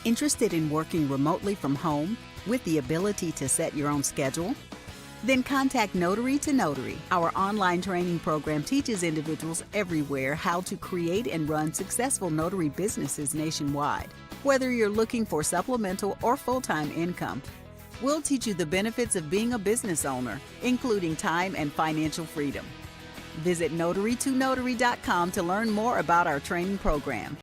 Interested in working remotely from home with the ability to set your own schedule? Then contact Notary to Notary. Our online training program teaches individuals everywhere how to create and run successful notary businesses nationwide. Whether you're looking for supplemental or full-time income, we'll teach you the benefits of being a business owner, including time and financial freedom. Visit notarytonotary.com to learn more about our training program.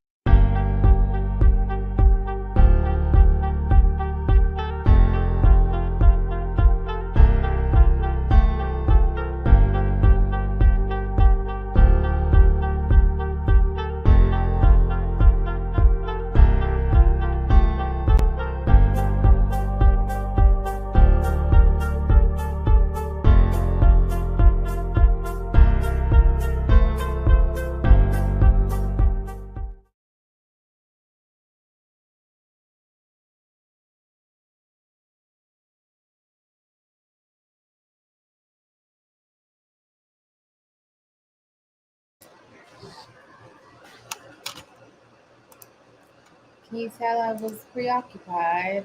Can you tell I was preoccupied?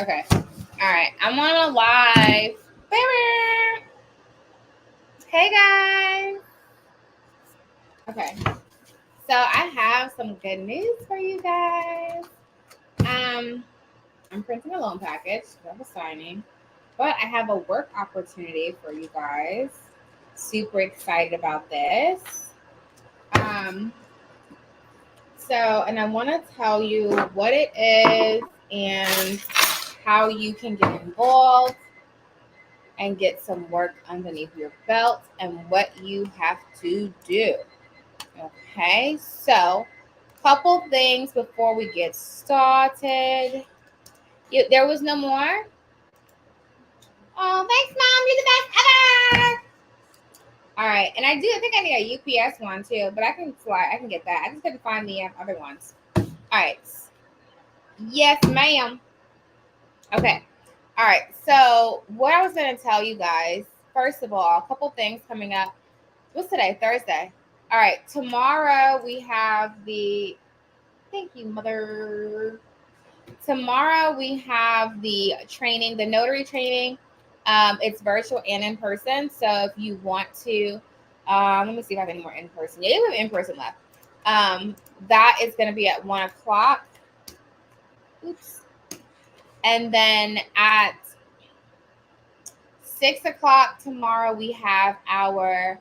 Okay. All right. I'm on a live. Hey, guys. Okay. So I have some good news for you guys. I'm printing a loan package. I have a signing. But I have a work opportunity for you guys. Super excited about this. And I want to tell you what it is and how you can get involved and get some work underneath your belt and what you have to do. Okay, so couple things before we get started. There was no more? Oh, thanks, Mom. You're the best ever. All right, and I think I need a UPS one too, but I can get that. I just got to find the other ones. All right. Yes, ma'am. Okay. All right. So what I was going to tell you guys, first of all, a couple things coming up. What's today? Thursday. All right. Tomorrow we have thank you, Mother. Tomorrow we have the training, the notary training. It's virtual and in person. So if you want to, let me see if I have any more in person. Yeah, we have in person left. That is going to be at 1:00. Oops. And then at 6:00 tomorrow, we have our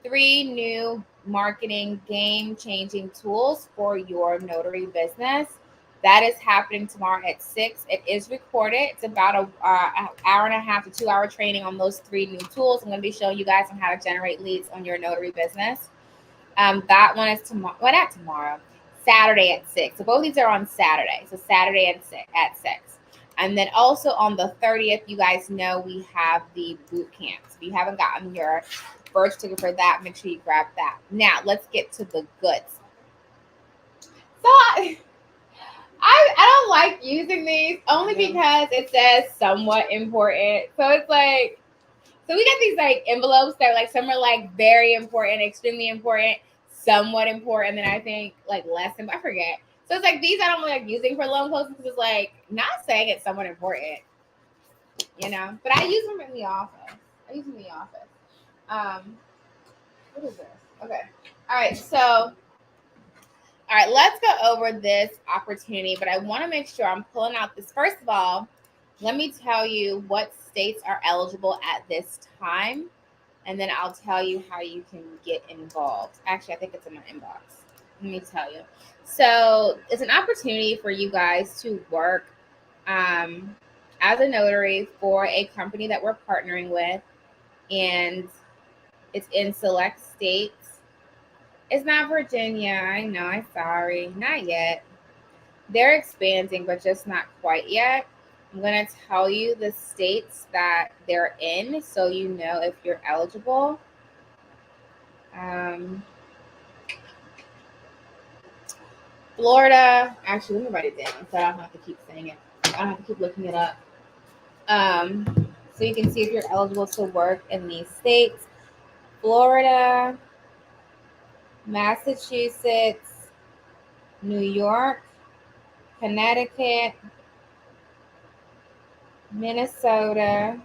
3 new marketing game-changing tools for your notary business. That is happening tomorrow at 6. It is recorded. It's about an hour and a half to 2-hour training on those 3 new tools. I'm going to be showing you guys on how to generate leads on your notary business. That one is tomorrow. Well, not tomorrow. Saturday at 6. So both these are on Saturday. So Saturday at 6. And then also on the 30th, you guys know we have the boot camp. So if you haven't gotten your first ticket for that, make sure you grab that. Now, let's get to the goods. So I don't like using these only because it says somewhat important. So it's like, so we got these like envelopes that like some are like very important, extremely important, somewhat important, and then I think like less than, I forget. So it's like these I don't really like using for loan closings because it's like not saying it's somewhat important, you know. But I use them in the office. What is this? Okay. All right. So, all right. Let's go over this opportunity. But I want to make sure I'm pulling out this. First of all, let me tell you what states are eligible at this time, and then I'll tell you how you can get involved. Actually, I think it's in my inbox. Let me tell you. So it's an opportunity for you guys to work as a notary for a company that we're partnering with, and it's in select states. It's not Virginia. I know. I'm sorry. Not yet. They're expanding, but just not quite yet. I'm going to tell you the states that they're in so you know if you're eligible. Florida. Actually, let me write it down so I don't have to keep saying it. I don't have to keep looking it up. So you can see if you're eligible to work in these states. Florida, Massachusetts, New York, Connecticut, Minnesota,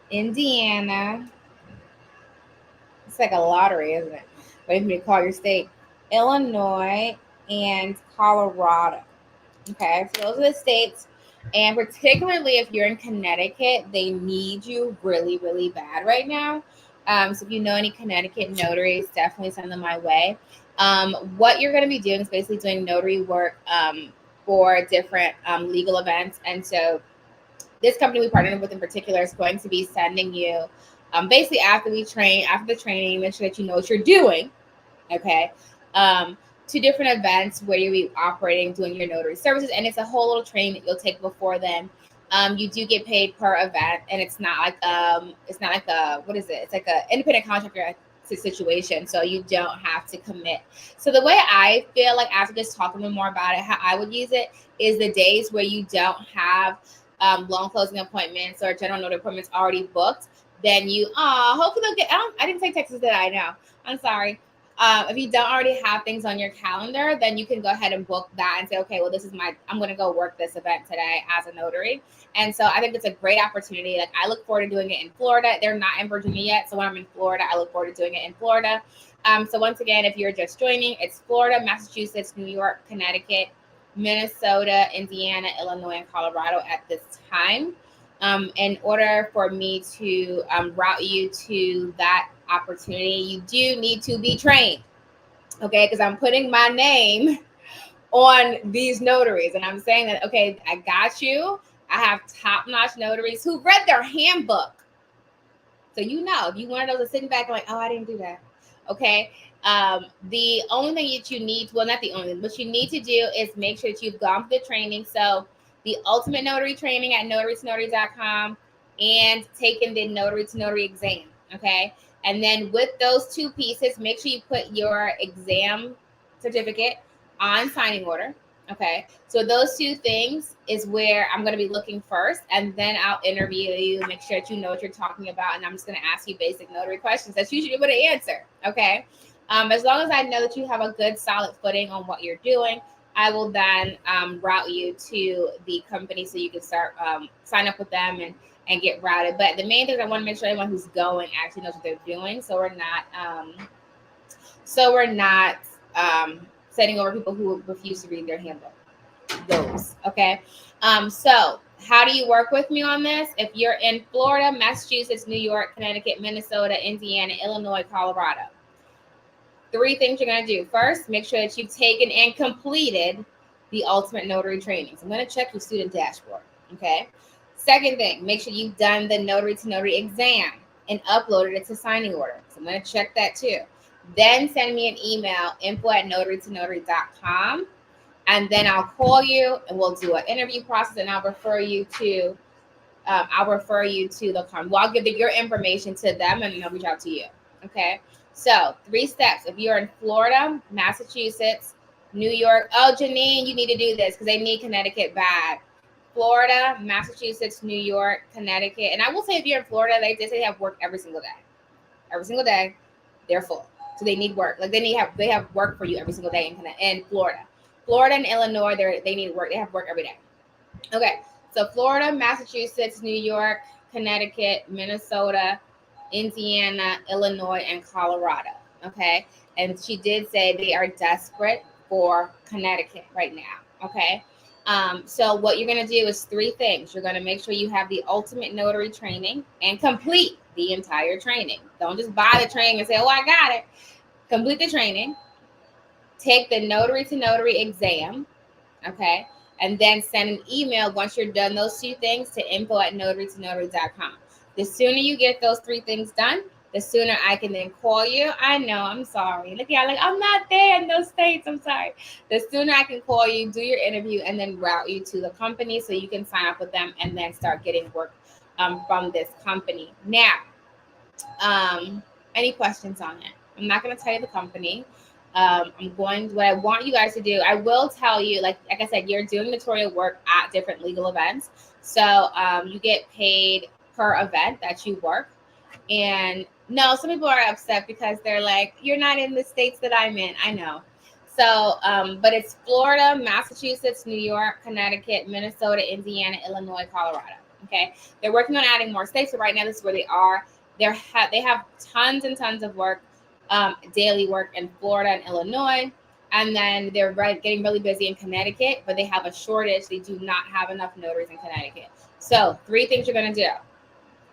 Indiana. It's like a lottery, isn't it? Wait for me to call your state. Illinois and Colorado. Okay, so those are the states. And particularly if you're in Connecticut, they need you really, really bad right now. So if you know any Connecticut notaries, definitely send them my way. What you're going to be doing is basically doing notary work for different legal events. And so this company we partnered with in particular is going to be sending you basically after the training, make sure that you know what you're doing. Okay. Um, Two different events where you'll be operating, doing your notary services, and it's a whole little training that you'll take before then. You do get paid per event, and it's not like a what is it? It's like a independent contractor situation, so you don't have to commit. So the way I feel like after just talking to them more about it, how I would use it is the days where you don't have loan closing appointments or general notary appointments already booked. Then you hopefully they'll get. I didn't say Texas, did I? No, I'm sorry. If you don't already have things on your calendar, then you can go ahead and book that and say, okay, well, I'm going to go work this event today as a notary. And so I think it's a great opportunity. Like I look forward to doing it in Florida. They're not in Virginia yet. So when I'm in Florida, I look forward to doing it in Florida. So once again, if you're just joining, it's Florida, Massachusetts, New York, Connecticut, Minnesota, Indiana, Illinois, and Colorado at this time. In order for me to route you to that opportunity, you do need to be trained. Okay, because I'm putting my name on these notaries and I'm saying that, okay, I got you. I have top-notch notaries who read their handbook. So if you one of those are sitting back and like, oh, I didn't do that. Okay. The only thing that you need, well, not the only thing, what you need to do is make sure that you've gone through the training. So the ultimate notary training at notarytonotary.com and taking the notary to notary exam. Okay. And then with those two pieces, make sure you put your exam certificate on signing order. Okay. So those two things is where I'm going to be looking first, and then I'll interview you, make sure that you know what you're talking about, and I'm just going to ask you basic notary questions that you should be able to answer. Okay. As long as I know that you have a good solid footing on what you're doing, I will then route you to the company so you can start sign up with them and get routed. But the main thing is I want to make sure everyone who's going actually knows what they're doing, so we're not setting over people who refuse to read their handbook. Those, okay? So how do you work with me on this? If you're in Florida, Massachusetts, New York, Connecticut, Minnesota, Indiana, Illinois, Colorado, three things you're going to do. First, make sure that you've taken and completed the ultimate notary trainings. I'm going to check your student dashboard, okay? Second thing, make sure you've done the notary to notary exam and uploaded it to signing order. So I'm going to check that too. Then send me an email, info@notarytonotary.com, and then I'll call you and we'll do an interview process, and I'll refer you to the company. Well, I'll give your information to them and they'll reach out to you. Okay. So 3 steps. If you're in Florida, Massachusetts, New York, oh, Janine, you need to do this because they need Connecticut bad. Florida, Massachusetts, New York, Connecticut. And I will say if you're in Florida, they say have work every single day. Every single day, they're full. So they need work. Like they have work for you every single day in Florida. Florida and Illinois, they need work. They have work every day. Okay. So Florida, Massachusetts, New York, Connecticut, Minnesota, Indiana, Illinois, and Colorado. Okay. And she did say they are desperate for Connecticut right now. Okay. So what you're going to do is 3 things. You're going to make sure you have the ultimate notary training and complete the entire training. Don't just buy the training and say, oh, I got it. Complete the training. Take the notary to notary exam. Okay. And then send an email once you're done those 2 things to info@notarytonotary.com. The sooner you get those 3 things done, the sooner I can then call you. I know, I'm sorry. Look at like I'm not there in those states. I'm sorry. The sooner I can call you, do your interview, and then route you to the company so you can sign up with them and then start getting work from this company. Now, any questions on it? I'm not going to tell you the company. What I want you guys to do, I will tell you, like I said, you're doing notarial work at different legal events. So you get paid per event that you work. And no, some people are upset because they're like, you're not in the states that I'm in. I know. So, but it's Florida, Massachusetts, New York, Connecticut, Minnesota, Indiana, Illinois, Colorado. Okay, they're working on adding more states, but right now this is where they are. They have tons and tons of work, daily work in Florida and Illinois, and then they're getting really busy in Connecticut, but they have a shortage. They do not have enough notaries in Connecticut. So, 3 things you're going to do: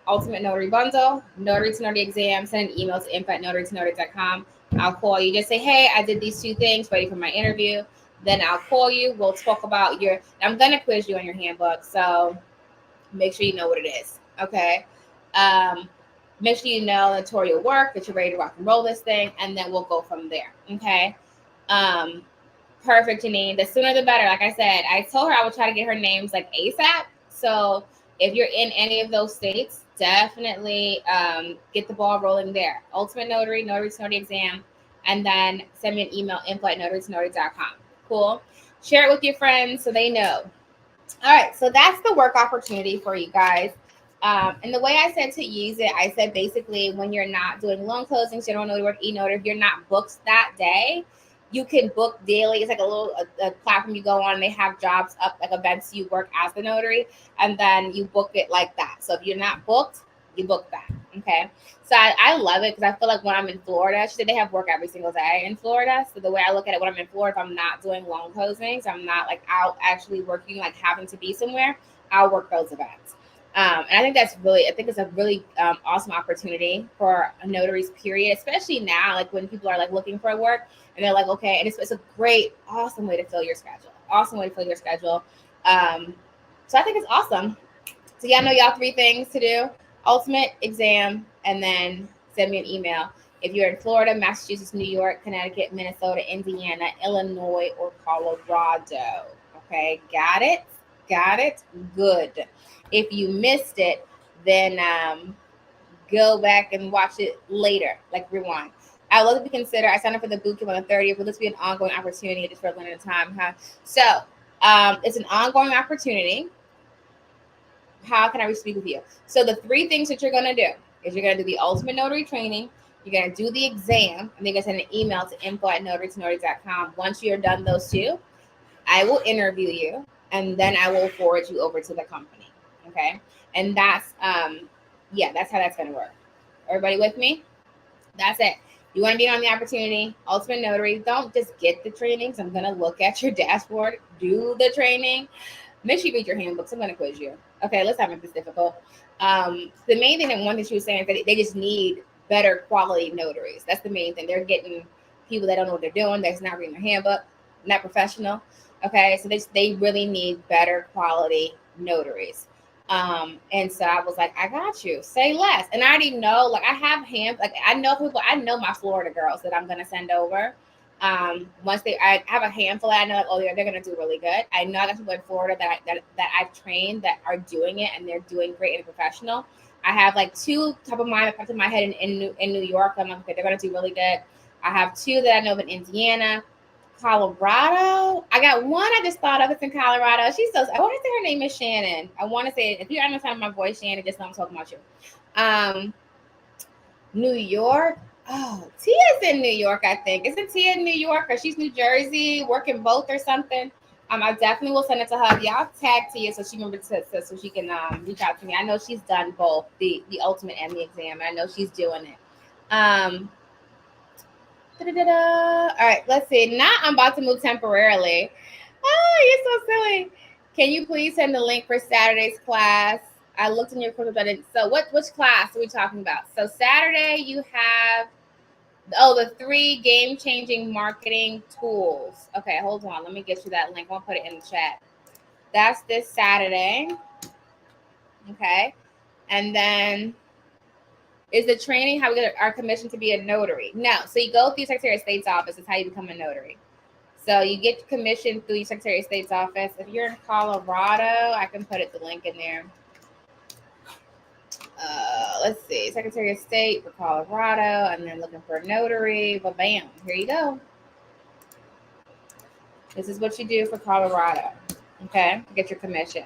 Ultimate Notary Bundle, Notary to Notary exam, send an email to info@notarytonotary.com. I'll call you. Just say, hey, I did these 2 things, ready for my interview. Then I'll call you. We'll talk about I'm going to quiz you on your handbook. So make sure you know what it is. Okay. Make sure you know the notarial work, that you're ready to rock and roll this thing. And then we'll go from there. Okay. Perfect, Janine. The sooner the better. Like I said, I told her I would try to get her names like ASAP. So if you're in any of those states, definitely get the ball rolling there. Ultimate Notary, Notary to Notary exam, and then send me an email, info@notarytonotary.com. Cool. Share it with your friends so they know. All right, so that's the work opportunity for you guys. And the way I said to use it, I said basically when you're not doing loan closings, general notary work, e-notary, if you're not booked that day, you can book daily. It's like a platform you go on, and they have jobs up, like events you work as the notary, and then you book it like that. So if you're not booked, you book that. Okay. So I love it because I feel like when I'm in Florida, she said they have work every single day in Florida. So the way I look at it, when I'm in Florida, if I'm not doing loan closings, I'm not like out actually working, like having to be somewhere, I'll work those events. And I think it's a really awesome opportunity for notaries, period, especially now, like when people are like looking for work and they're like, okay, and it's a great, awesome way to fill your schedule. So I think it's awesome. So yeah, I know y'all 3 things to do: ultimate exam, and then send me an email. If you're in Florida, Massachusetts, New York, Connecticut, Minnesota, Indiana, Illinois, or Colorado. Okay, got it? Got it? Good. If you missed it, then go back and watch it later, like rewind. I would love to be considered. I signed up for the boot camp on the 30th. Will this be an ongoing opportunity just for a limited time? Huh? So it's an ongoing opportunity. How can I speak with you? So the 3 things that you're going to do is you're going to do the ultimate notary training. You're going to do the exam, and then you're going to send an email to info@notarytonotary.com. Once you're done those 2, I will interview you, and then I will forward you over to the company. Okay. And that's that's how that's going to work. Everybody with me? That's it. You want to be on the opportunity, ultimate notary. Don't just get the trainings. I'm going to look at your dashboard, do the training. Make sure you read your handbooks. I'm going to quiz you. Okay, let's not make this difficult. The main thing that one thing she was saying is that they just need better quality notaries. That's the main thing. They're getting people that don't know what they're doing, that's not reading their handbook, not professional. Okay, so they really need better quality notaries. And so I was like, I got you. Say less. And I already know, like I have I know people, I know my Florida girls that I'm gonna send over. I have a handful that I know, like, oh, they're gonna do really good. I know I got people in Florida that I've trained that are doing it and they're doing great and professional. I have like 2 top of mind, top of my head in New York. I'm like, okay, they're gonna do really good. I have 2 that I know in Indiana. Colorado. I got one I just thought of. It's in Colorado. I want to say her name is Shannon. I want to say, if you understand my voice, Shannon, just know I'm talking about you. New York. Oh, Tia's in New York, I think. Isn't Tia in New York, or she's New Jersey, working both or something? I definitely will send it to her. Y'all tag Tia so she remembers so she can reach out to me. I know she's done both the ultimate and the exam. I know she's doing it. All right, let's see. Now I'm about to move temporarily. Oh, you're so silly. Can you please send the link for Saturday's class? I looked in your course, but I didn't. So which class are we talking about? So Saturday you have the 3 game-changing marketing tools. Okay, hold on. Let me get you that link. I'll put it in the chat. That's this Saturday. Okay. And then is the training how we get our commission to be a notary? No. So you go through Secretary of State's office. Is how you become a notary. So you get commission through your Secretary of State's office. If you're in Colorado, I can put the link in there. Let's see, Secretary of State for Colorado, and then looking for a notary. But bam, here you go. This is what you do for Colorado. Okay, get your commission.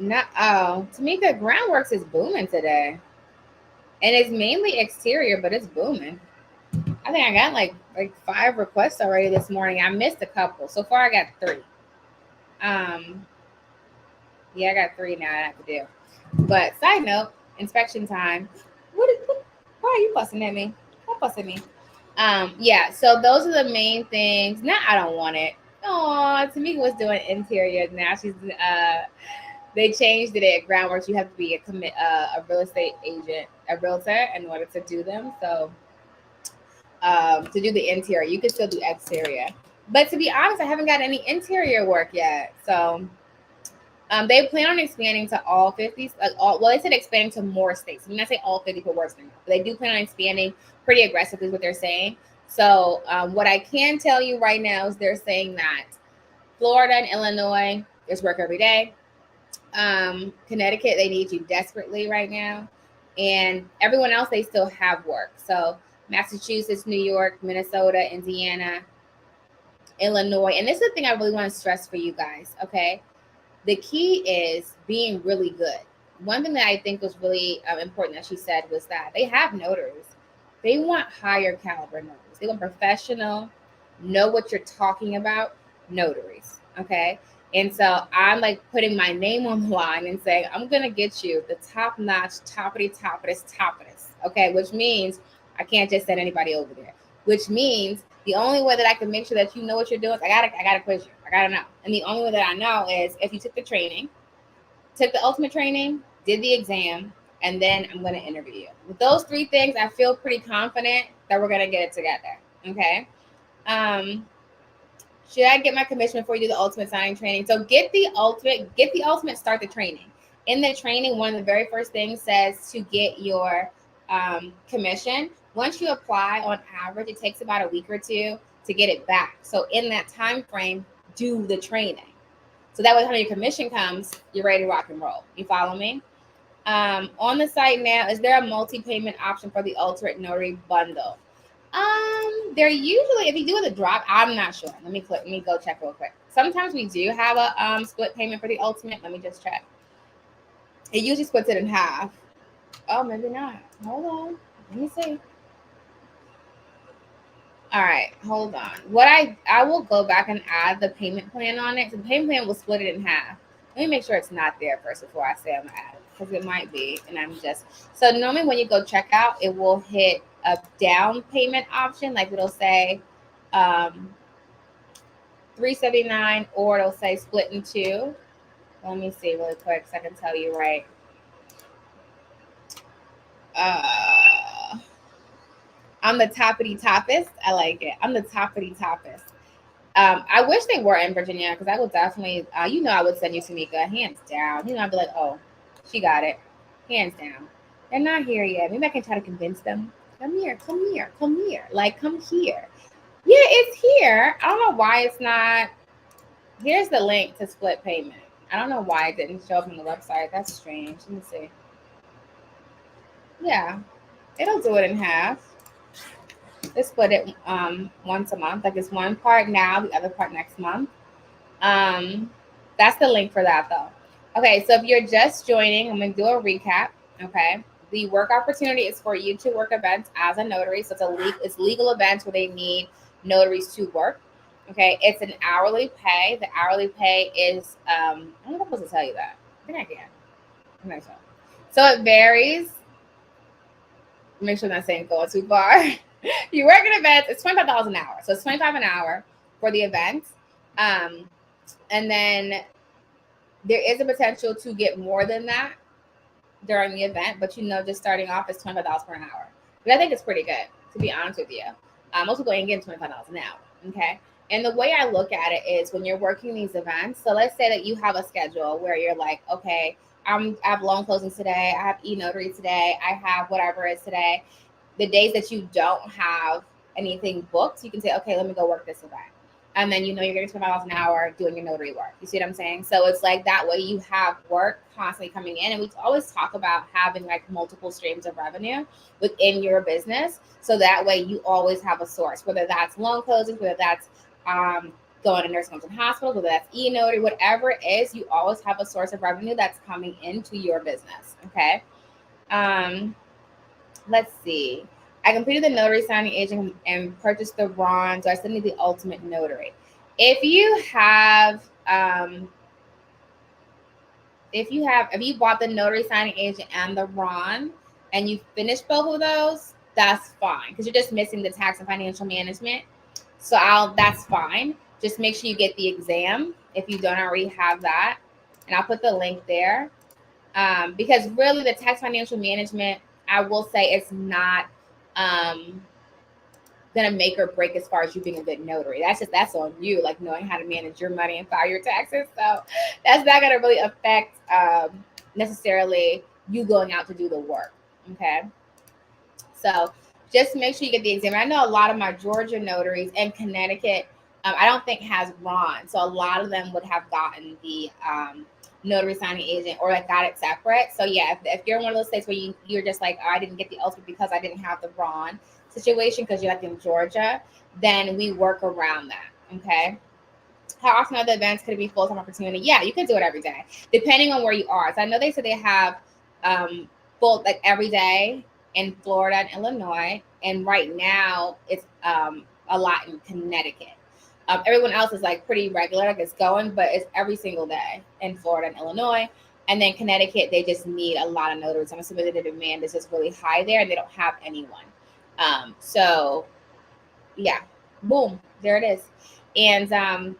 Tamika, Groundworks is booming today. And it's mainly exterior, but it's booming. I think I got like 5 requests already this morning. I missed a couple. So far I got 3. Yeah, I got 3 now I have to do. But side note, inspection time. Why are you fussing at me? Don't fuss at me. Yeah, so those are the main things. Now I don't want it. Oh, Tamika was doing interior. Now she's they changed it at Groundworks. You have to be a real estate agent, a realtor, in order to do them. So to do the interior, you can still do exterior. But to be honest, I haven't got any interior work yet. So they plan on expanding to all 50. Well, they said expanding to more states. I mean, I say all 50 for worse than that. But they do plan on expanding pretty aggressively, is what they're saying. So what I can tell you right now is they're saying that Florida and Illinois, there's work every day. Connecticut, they need you desperately right now. And everyone else, they still have work. So Massachusetts, New York, Minnesota, Indiana, Illinois. And this is the thing I really want to stress for you guys, okay? The key is being really good. One thing that I think was really important that she said was that they have notaries. They want higher caliber notaries. They want professional, know what you're talking about notaries. Okay. And so I'm like putting my name on the line and saying, I'm going to get you the top notch, toppity, toppity. Okay. Which means I can't just send anybody over there, which means the only way that I can make sure that you know what you're doing is I gotta quiz you. I gotta know. And the only way that I know is if you took the training, took the ultimate training, did the exam, and then I'm gonna interview you. With those 3 things, I feel pretty confident that we're gonna get it together. Okay. Should I get my commission before you do the ultimate signing training? So get the ultimate, start the training. In the training, one of the very first things says to get your commission. Once you apply, on average, it takes about a week or 2 to get it back. So in that time frame, do the training. So that way, when your commission comes, you're ready to rock and roll. You follow me? On the site now, is there a multi-payment option for the Ultimate Notary bundle? They're usually, if you do the drop, I'm not sure. Let me go check real quick. Sometimes we do have a split payment for the ultimate. Let me just check. It usually splits it in half. Oh, maybe not. Hold on. Let me see. All right, hold on. What I will go back and add the payment plan on it. So the payment plan will split it in half. Let me make sure it's not there first before I say I'm gonna add it, because it might be. And I'm just so normally when you go check out, it will hit a down payment option, like it'll say $379, or it'll say split in 2. Let me see really quick so I can tell you right. I'm the toppest. I like it. I'm the toppest. I wish they were in Virginia, because I would definitely, I would send you Tamika, hands down. I'd be like, oh, she got it, hands down. They're not here yet. Maybe I can try to convince them. Come here. Like, come here. Yeah, it's here. I don't know why it's not. Here's the link to split payment. I don't know why it didn't show up on the website. That's strange. Let me see. Yeah, it'll do it in half. They split it once a month. Like, it's one part now, the other part next month. That's the link for that though. Okay, so if you're just joining, I'm gonna do a recap. Okay, the work opportunity is for you to work events as a notary. So it's legal events where they need notaries to work. Okay, it's an hourly pay. The hourly pay is I don't know if I'm supposed to tell you that. I think I can. I'm not sure. So it varies. Make sure I'm not saying going too far. You work in events, it's $25 an hour. So it's $25 an hour for the event. And then there is a potential to get more than that during the event, but just starting off is $25 per hour. But I think it's pretty good, to be honest with you. Most people ain't getting $25 an hour. Okay. And the way I look at it is when you're working these events. So let's say that you have a schedule where you're like, okay, I have loan closings today. I have e-notary today. I have whatever it is today. The days that you don't have anything booked, you can say, okay, let me go work this event. And then you're getting $25 an hour doing your notary work. You see what I'm saying? So it's like that way you have work constantly coming in. And we always talk about having like multiple streams of revenue within your business. So that way you always have a source, whether that's loan closings, whether that's going to nursing homes and hospitals, whether that's e-notary, whatever it is, you always have a source of revenue that's coming into your business. Okay. Let's see. I completed the notary signing agent and purchased the RON. So I still need the ultimate notary. If you bought the notary signing agent and the RON and you finished both of those, that's fine because you're just missing the tax and financial management. So that's fine. Just make sure you get the exam if you don't already have that, and I'll put the link there. Because really, the tax financial management, I will say, it's not gonna make or break as far as you being a good notary. That's on you, like knowing how to manage your money and file your taxes. So that's not gonna really affect necessarily you going out to do the work. Okay, so just make sure you get the exam. I know a lot of my Georgia notaries and Connecticut, I don't think has RON, so a lot of them would have gotten the notary signing agent or like got it separate. So yeah, if you're in one of those states where you're just like, oh, I didn't get the ultimate because I didn't have the RON situation because you're like in Georgia, then we work around that. Okay. How often are the events? Could it be full-time opportunity? Yeah, you could do it every day, depending on where you are. So I know they said they have full like every day in Florida and Illinois, and right now it's a lot in Connecticut. Everyone else is like pretty regular, like it's going, but it's every single day in Florida and Illinois. And then Connecticut, they just need a lot of notaries. I'm assuming that the demand is just really high there, and they don't have anyone. So yeah, boom, there it is. And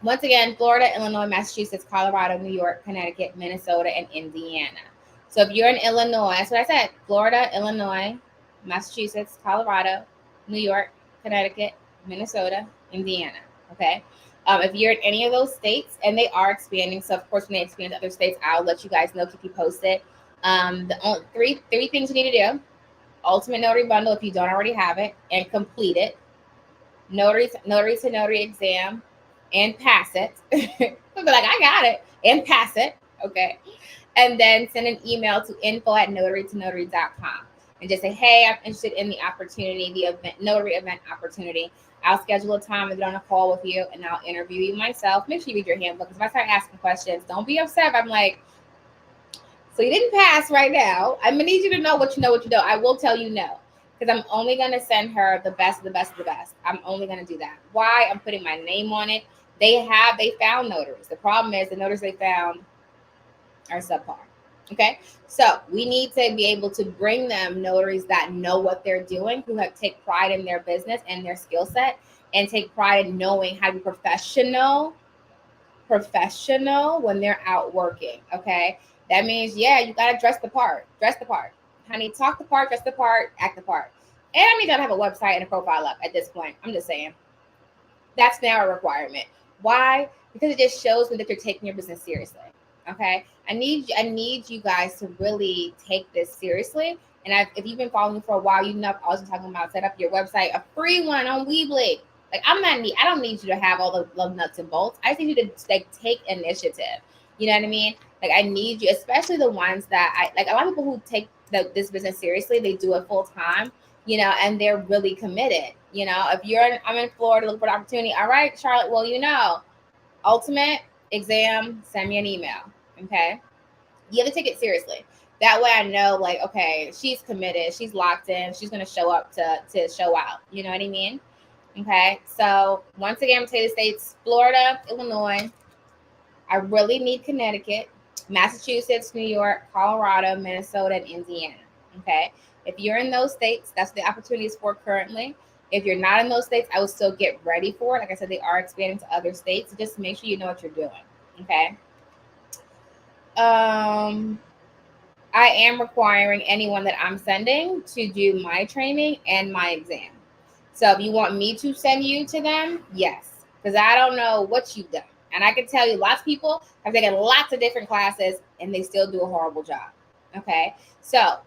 once again, Florida, Illinois, Massachusetts, Colorado, New York, Connecticut, Minnesota, and Indiana. So if you're in Illinois, that's what I said: Florida, Illinois, Massachusetts, Colorado, New York, Connecticut, Minnesota, Indiana. Okay. If you're in any of those states, and they are expanding, so of course when they expand to other states, I'll let you guys know, keep you posted. The only three things you need to do: Ultimate Notary Bundle if you don't already have it, and complete it. Notary to notary exam, and pass it. I'll be like, I got it, and pass it. Okay. And then send an email to info@notarytonotary.com and just say, hey, I'm interested in the opportunity, the event, notary event opportunity. I'll schedule a time and get on a call with you, and I'll interview you myself. Make sure you read your handbook, because if I start asking questions, don't be upset if I'm like, so you didn't pass right now. I'm gonna need you to know what you know, what you don't. I will tell you no, because I'm only gonna send her the best, the best, the best. I'm only gonna do that. Why? I'm putting my name on it. They found notaries. The problem is the notaries they found are subpar. Okay, so we need to be able to bring them notaries that know what they're doing, who have take pride in their business and their skill set, and take pride in knowing how to be professional when they're out working. Okay, that means, yeah, you got to dress the part, honey. Talk the part, dress the part, act the part. And I mean, you gotta have a website and a profile up at this point. I'm just saying that's now a requirement. Why? Because it just shows me that you're taking your business seriously. Okay, I need you guys to really take this seriously. And if you've been following me for a while, you know I've always been talking about set up your website, a free one on Weebly. Like I don't need you to have all the nuts and bolts. I just need you to like take initiative. You know what I mean? Like I need you, especially the ones that I like. A lot of people who take this business seriously, they do it full time. You know, and they're really committed. You know, if I'm in Florida looking for an opportunity. All right, Charlotte. Well, ultimate exam, send me an email. Okay, you have to take it seriously. That way, I know, like, okay, she's committed, she's locked in, she's gonna show up to show out. You know what I mean? Okay, so once again, I'm saying the states: Florida, Illinois. I really need Connecticut, Massachusetts, New York, Colorado, Minnesota, and Indiana. Okay, if you're in those states, that's the opportunities for currently. If you're not in those states, I will still get ready for it. Like I said, they are expanding to other states. So just make sure you know what you're doing. Okay. I am requiring anyone that I'm sending to do my training and my exam. So if you want me to send you to them, yes, because I don't know what you've done. And I can tell you, lots of people have taken lots of different classes and they still do a horrible job. Okay. So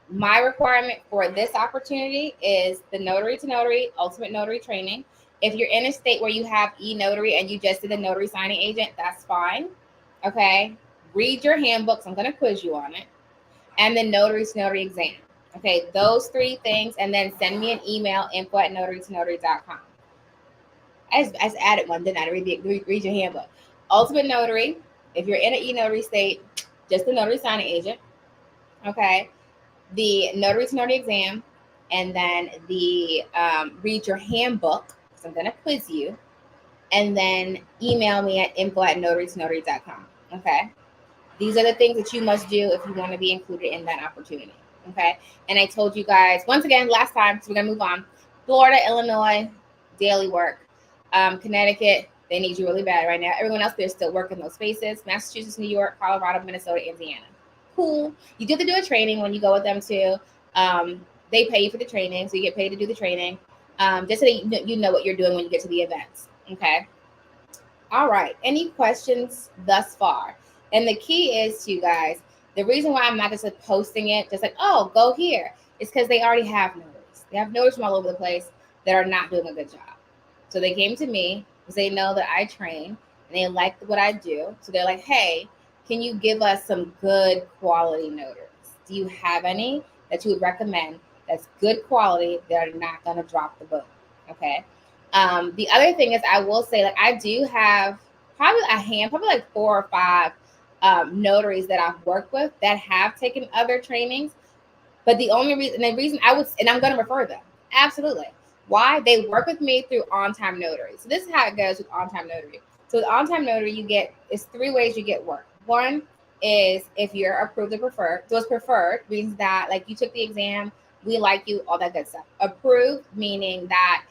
my requirement for this opportunity is the notary to notary, ultimate notary training. If you're in a state where you have e-notary and you just did a notary signing agent, that's fine. Okay. Read your handbooks. I'm going to quiz you on it. And the notary to notary exam. Okay. Those three things. And then send me an email, info@notarytonotary.com. I just added one, didn't I? Read your handbook. Ultimate notary. If you're in an e-notary state, just the notary signing agent. Okay. The notary to notary exam, and then the read your handbook. So I'm gonna quiz you, and then email me at info@notarytonotary.com. Okay. These are the things that you must do if you want to be included in that opportunity. Okay. And I told you guys once again last time, so we're gonna move on. Florida, Illinois, daily work. Connecticut, they need you really bad right now. Everyone else, they're still working those spaces. Massachusetts, New York, Colorado, Minnesota, Indiana. Cool. You do have to do a training when you go with them too. They pay you for the training, so you get paid to do the training. Just so that you know what you're doing when you get to the events. Okay. All right. Any questions thus far? And the key is to you guys, the reason why I'm not just posting it, just like, oh, go here, is because they already have notaries. They have notaries from all over the place that are not doing a good job. So they came to me because they know that I train and they like what I do. So they're like, hey, can you give us some good quality notaries? Do you have any that you would recommend that's good quality that are not going to drop the boat? Okay. The other thing is, I will say, like, I do have probably like 4 or 5 notaries that I've worked with that have taken other trainings. But the reason and I'm going to refer them. Absolutely. Why? They work with me through on-time notary. So this is how it goes with on-time notary. So with on-time notary, it's 3 ways you get work. One is if you're approved or preferred. So it's preferred means that like you took the exam, we like you, all that good stuff. Approved meaning that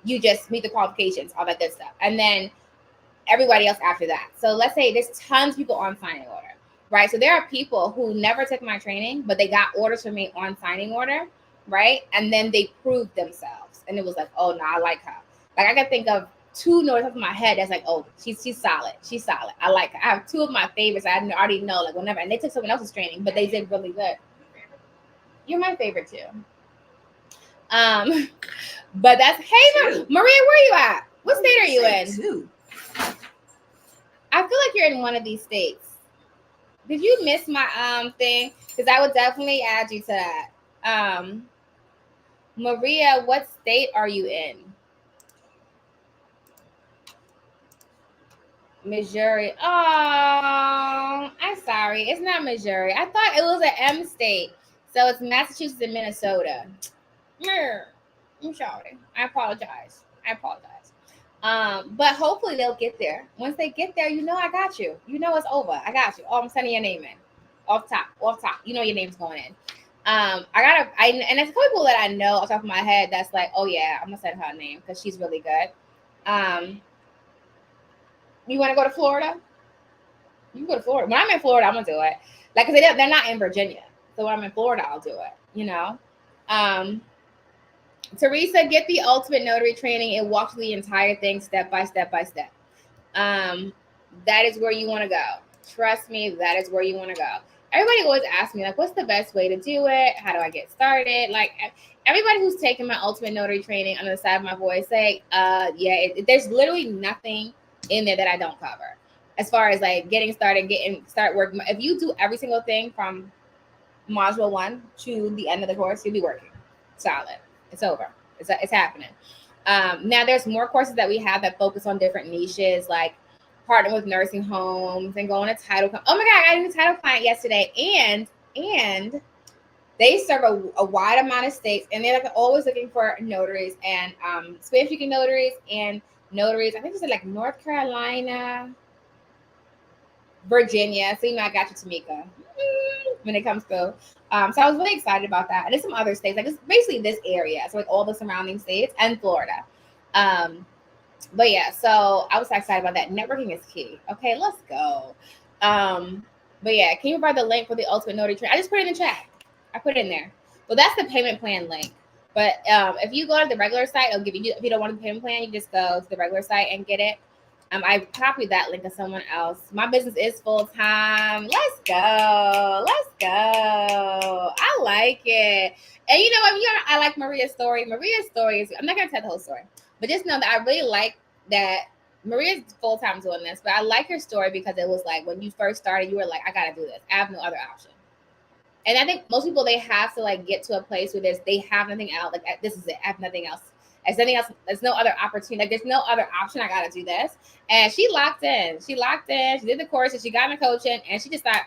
you just meet the qualifications, all that good stuff. And then everybody else after that. So let's say there's tons of people on signing order, right? So there are people who never took my training, but they got orders from me on signing order, right? And then they proved themselves. And it was like, oh, no, I like her. Like I can think of 2 notes off my head that's like, oh, she's solid. She's solid. I like her. I have 2 of my favorites I already know, like whenever. And they took someone else's training, but they did really good. You're my favorite too. But that's, hey, Maria, where you at? What state are you in? I feel like you're in one of these states. Did you miss my thing? Because I would definitely add you to that. Maria, what state are you in? Missouri. Oh, I'm sorry. It's not Missouri. I thought it was an M state. So it's Massachusetts and Minnesota. I'm sorry. I apologize. But hopefully they'll get there. Once they get there, I got you. It's over. I got you. Oh, I'm sending your name in. Off top. You know your name's going in. And there's a couple people that I know off the top of my head that's like, oh yeah, I'm gonna send her name because she's really good. You want to go to Florida? You can go to Florida. When I'm in Florida, I'm gonna do it. Like, cause they're not in Virginia, so when I'm in Florida, I'll do it. Teresa, get the ultimate notary training. It walks through the entire thing step by step by step. That is where you want to go. Trust me, that is where you want to go. Everybody always asks me, like, what's the best way to do it? How do I get started? Like, everybody who's taken my ultimate notary training on the side of my voice say, there's literally nothing in there that I don't cover. As far as like getting started, start working. If you do every single thing from module 1 to the end of the course, you'll be working solid. It's over. It's happening. Now there's more courses that we have that focus on different niches, like partnering with nursing homes and going to title. Oh my God, I got a new title client yesterday, and they serve a wide amount of states, and they're like always looking for notaries and Spanish-speaking notaries and notaries. I think it's like North Carolina, Virginia. So I got you, Tamika, when it comes to. So I was really excited about that. And there's some other states, like it's basically this area. So like all the surrounding states and Florida. But yeah, so I was excited about that. Networking is key. Okay, let's go. But yeah, can you provide the link for the ultimate notary training? I just put it in the chat. I put it in there. Well, that's the payment plan link. But if you go to the regular site, it'll give you, if you don't want the payment plan, you just go to the regular site and get it. I copied that link to someone else. My business is full time. Let's go. I like it. And you know what? I like Maria's story. Maria's story is, I'm not going to tell the whole story, but just know that I really like that Maria's full time doing this. But I like her story because it was like when you first started, you were like, I got to do this. I have no other option. And I think most people, they have to like get to a place where they have nothing else. Like, this is it. I have nothing else. There's nothing else. There's no other opportunity. Like, there's no other option. I got to do this. And she locked in. She did the course and she got in the coaching and she just thought,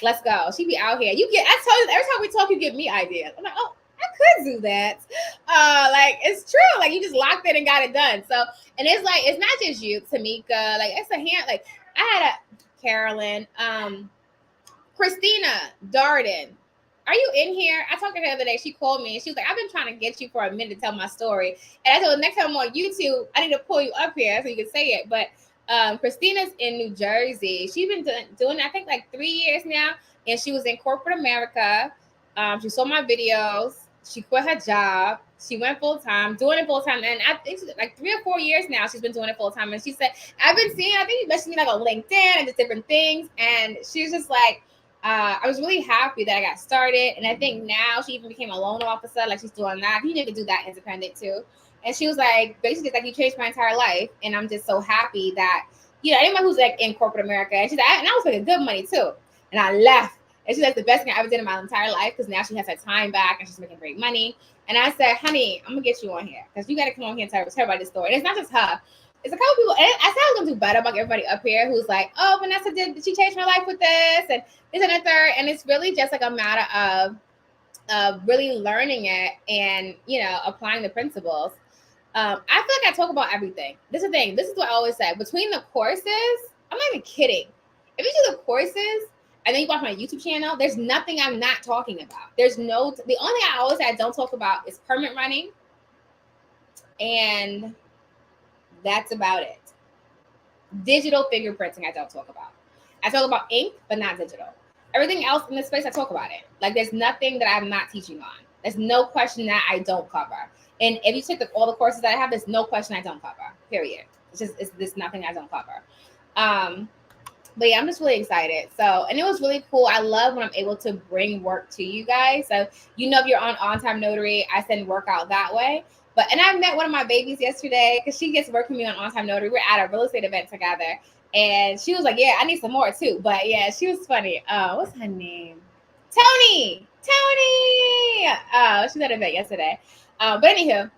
let's go. She be out here. I told you, every time we talk, you give me ideas. I'm like, oh, I could do that. Like it's true. Like you just locked it and got it done. So, and it's like it's not just you, Tamika. Like it's a hand. Like I had a Carolyn, Christina Darden. Are you in here? I talked to her the other day. She called me and she was like, I've been trying to get you for a minute to tell my story. And I told her next time I'm on YouTube, I need to pull you up here so you can say it. But Christina's in New Jersey. She's been doing I think like 3 years now. And she was in corporate America. She saw my videos. She quit her job. She went full time, doing it full time. And I think she's like 3 or 4 years now, she's been doing it full time. And she said, I've been seeing, I think you mentioned me like on LinkedIn and just different things. And she's just like, I was really happy that I got started. And I think now she even became a loan officer. Like she's doing that. You need to do that independent too. And she was like, basically, like, you changed my entire life. And I'm just so happy that, anyone who's like in corporate America. And she's like, and I was making good money too. And I left. And she's like, the best thing I ever did in my entire life because now she has her time back and she's making great money. And I said, honey, I'm going to get you on here because you got to come on here and tell everybody this story. And it's not just her. It's a couple people. And I said I was going to do better about everybody up here who's like, oh, Vanessa did she change my life with this and this and the third. And it's really just like a matter of really learning it and, applying the principles. I feel like I talk about everything. This is the thing. This is what I always say. Between the courses, I'm not even kidding. If you do the courses and then you watch my YouTube channel, there's nothing I'm not talking about. The only thing I always say I don't talk about is permit running. And that's about it. Digital fingerprinting, I don't talk about. I talk about ink, but not digital. Everything else in this space, I talk about it. Like there's nothing that I'm not teaching on. There's no question that I don't cover. And if you take all the courses that I have, there's no question I don't cover, period. There's nothing I don't cover. But yeah, I'm just really excited. So, and it was really cool. I love when I'm able to bring work to you guys. So, if you're on Time Notary, I send work out that way. And I met one of my babies yesterday because she gets work with me on Time Notary. We're at a real estate event together. And she was like, yeah, I need some more too. But yeah, she was funny. What's her name? Tony. She was at an event yesterday. But anywho,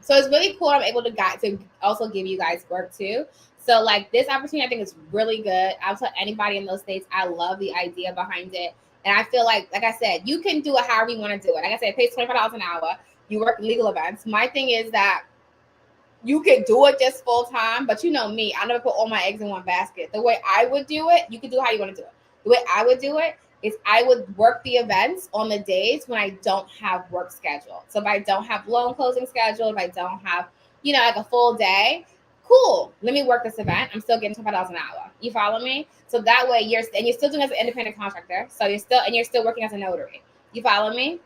so it's really cool. I'm able to also give you guys work too. So like this opportunity, I think is really good. I'll tell anybody in those states, I love the idea behind it. And I feel like I said, you can do it however you want to do it. Like I said, it pays $25 an hour. You work legal events. My thing is that you could do it just full time, but you know me, I never put all my eggs in one basket. The way I would do it, you can do how you want to do it. The way I would do it is I would work the events on the days when I don't have work scheduled. So if I don't have loan closing scheduled, if I don't have, like a full day, cool. Let me work this event. I'm still getting $25 an hour. You follow me? So that way you're still doing it as an independent contractor. So you're still working as a notary. You follow me?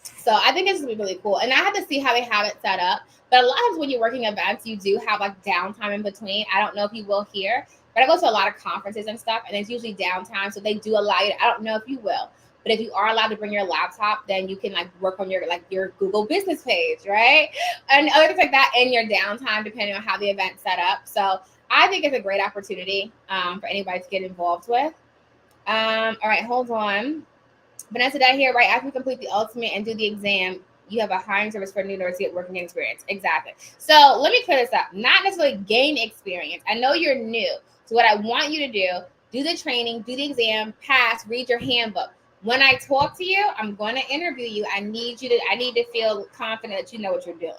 So I think it's gonna be really cool. And I had to see how they have it set up. But a lot of times when you're working events, you do have like downtime in between. I don't know if you will here, but I go to a lot of conferences and stuff, and it's usually downtime. So they do allow you. I don't know if you will, but if you are allowed to bring your laptop, then you can like work on your Google business page, right? And other things like that in your downtime, depending on how the event's set up. So I think it's a great opportunity for anybody to get involved with. All right, hold on. Vanessa down here, right after you complete the ultimate and do the exam, you have a hiring service for new nurses to get working experience. Exactly. So let me clear this up. Not necessarily gain experience. I know you're new. So what I want you to do the training, do the exam, pass, read your handbook. When I talk to you, I'm going to interview you. I need to feel confident that you know what you're doing.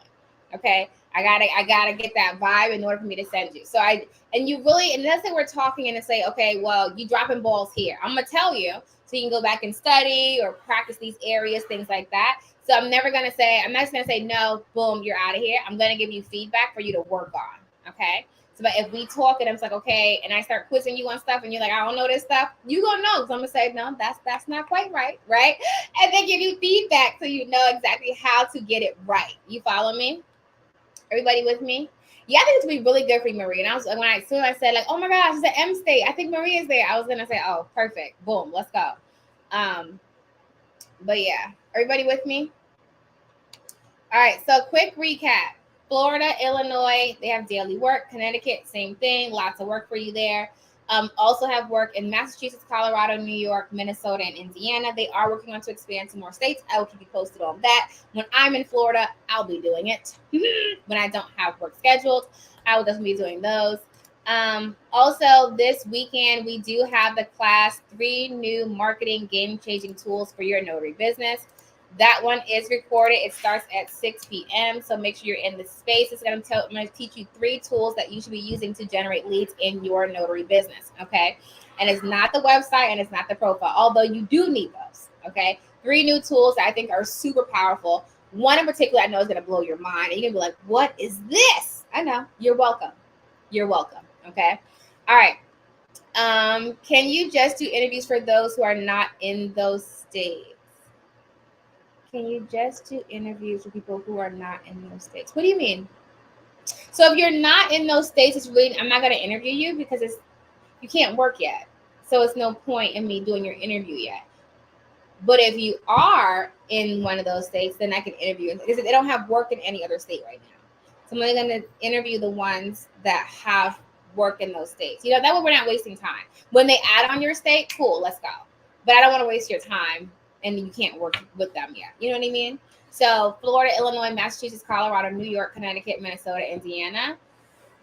Okay. I gotta get that vibe in order for me to send you. So and let's say we're talking and to say, okay, well, you dropping balls here. I'm gonna tell you so you can go back and study or practice these areas, things like that. So I'm not just gonna say no, boom, you're out of here. I'm gonna give you feedback for you to work on. Okay. So but if we talk and I'm like, okay, and I start quizzing you on stuff and you're like, I don't know this stuff, you gonna know. So I'm gonna say, no, that's not quite right, right? And then give you feedback so you know exactly how to get it right. You follow me? Everybody with me? Yeah, I think it's gonna be really good for you, Marie. And as soon as I said like, oh my gosh, it's an M state. I think Marie is there. I was gonna say, oh, perfect. Boom, let's go. But yeah, everybody with me? All right. So quick recap: Florida, Illinois, they have daily work. Connecticut, same thing. Lots of work for you there. Also have work in Massachusetts, Colorado, New York, Minnesota, and Indiana. They are working on to expand to more states. I will keep you posted on that. When I'm in Florida, I'll be doing it. When I don't have work scheduled, I will definitely be doing those. Also, this weekend, we do have the class 3 new marketing game-changing tools for your notary business. That one is recorded. It starts at 6 p.m. So make sure you're in the space. I'm going to teach you 3 tools that you should be using to generate leads in your notary business. Okay. And it's not the website and it's not the profile, although you do need those. Okay. 3 new tools that I think are super powerful. One in particular I know is going to blow your mind. And you're going to be like, what is this? I know. You're welcome. You're welcome. Okay. All right. Can you just do interviews for those who are not in those states? Can you just do interviews with people who are not in those states? What do you mean? So if you're not in those states, it's really, I'm not going to interview you because you can't work yet. So it's no point in me doing your interview yet. But if you are in one of those states, then I can interview because they don't have work in any other state right now. So I'm only going to interview the ones that have work in those states. That way we're not wasting time. When they add on your state, cool, let's go. But I don't want to waste your time and you can't work with them yet. You know what I mean? So Florida, Illinois, Massachusetts, Colorado, New York, Connecticut, Minnesota, Indiana.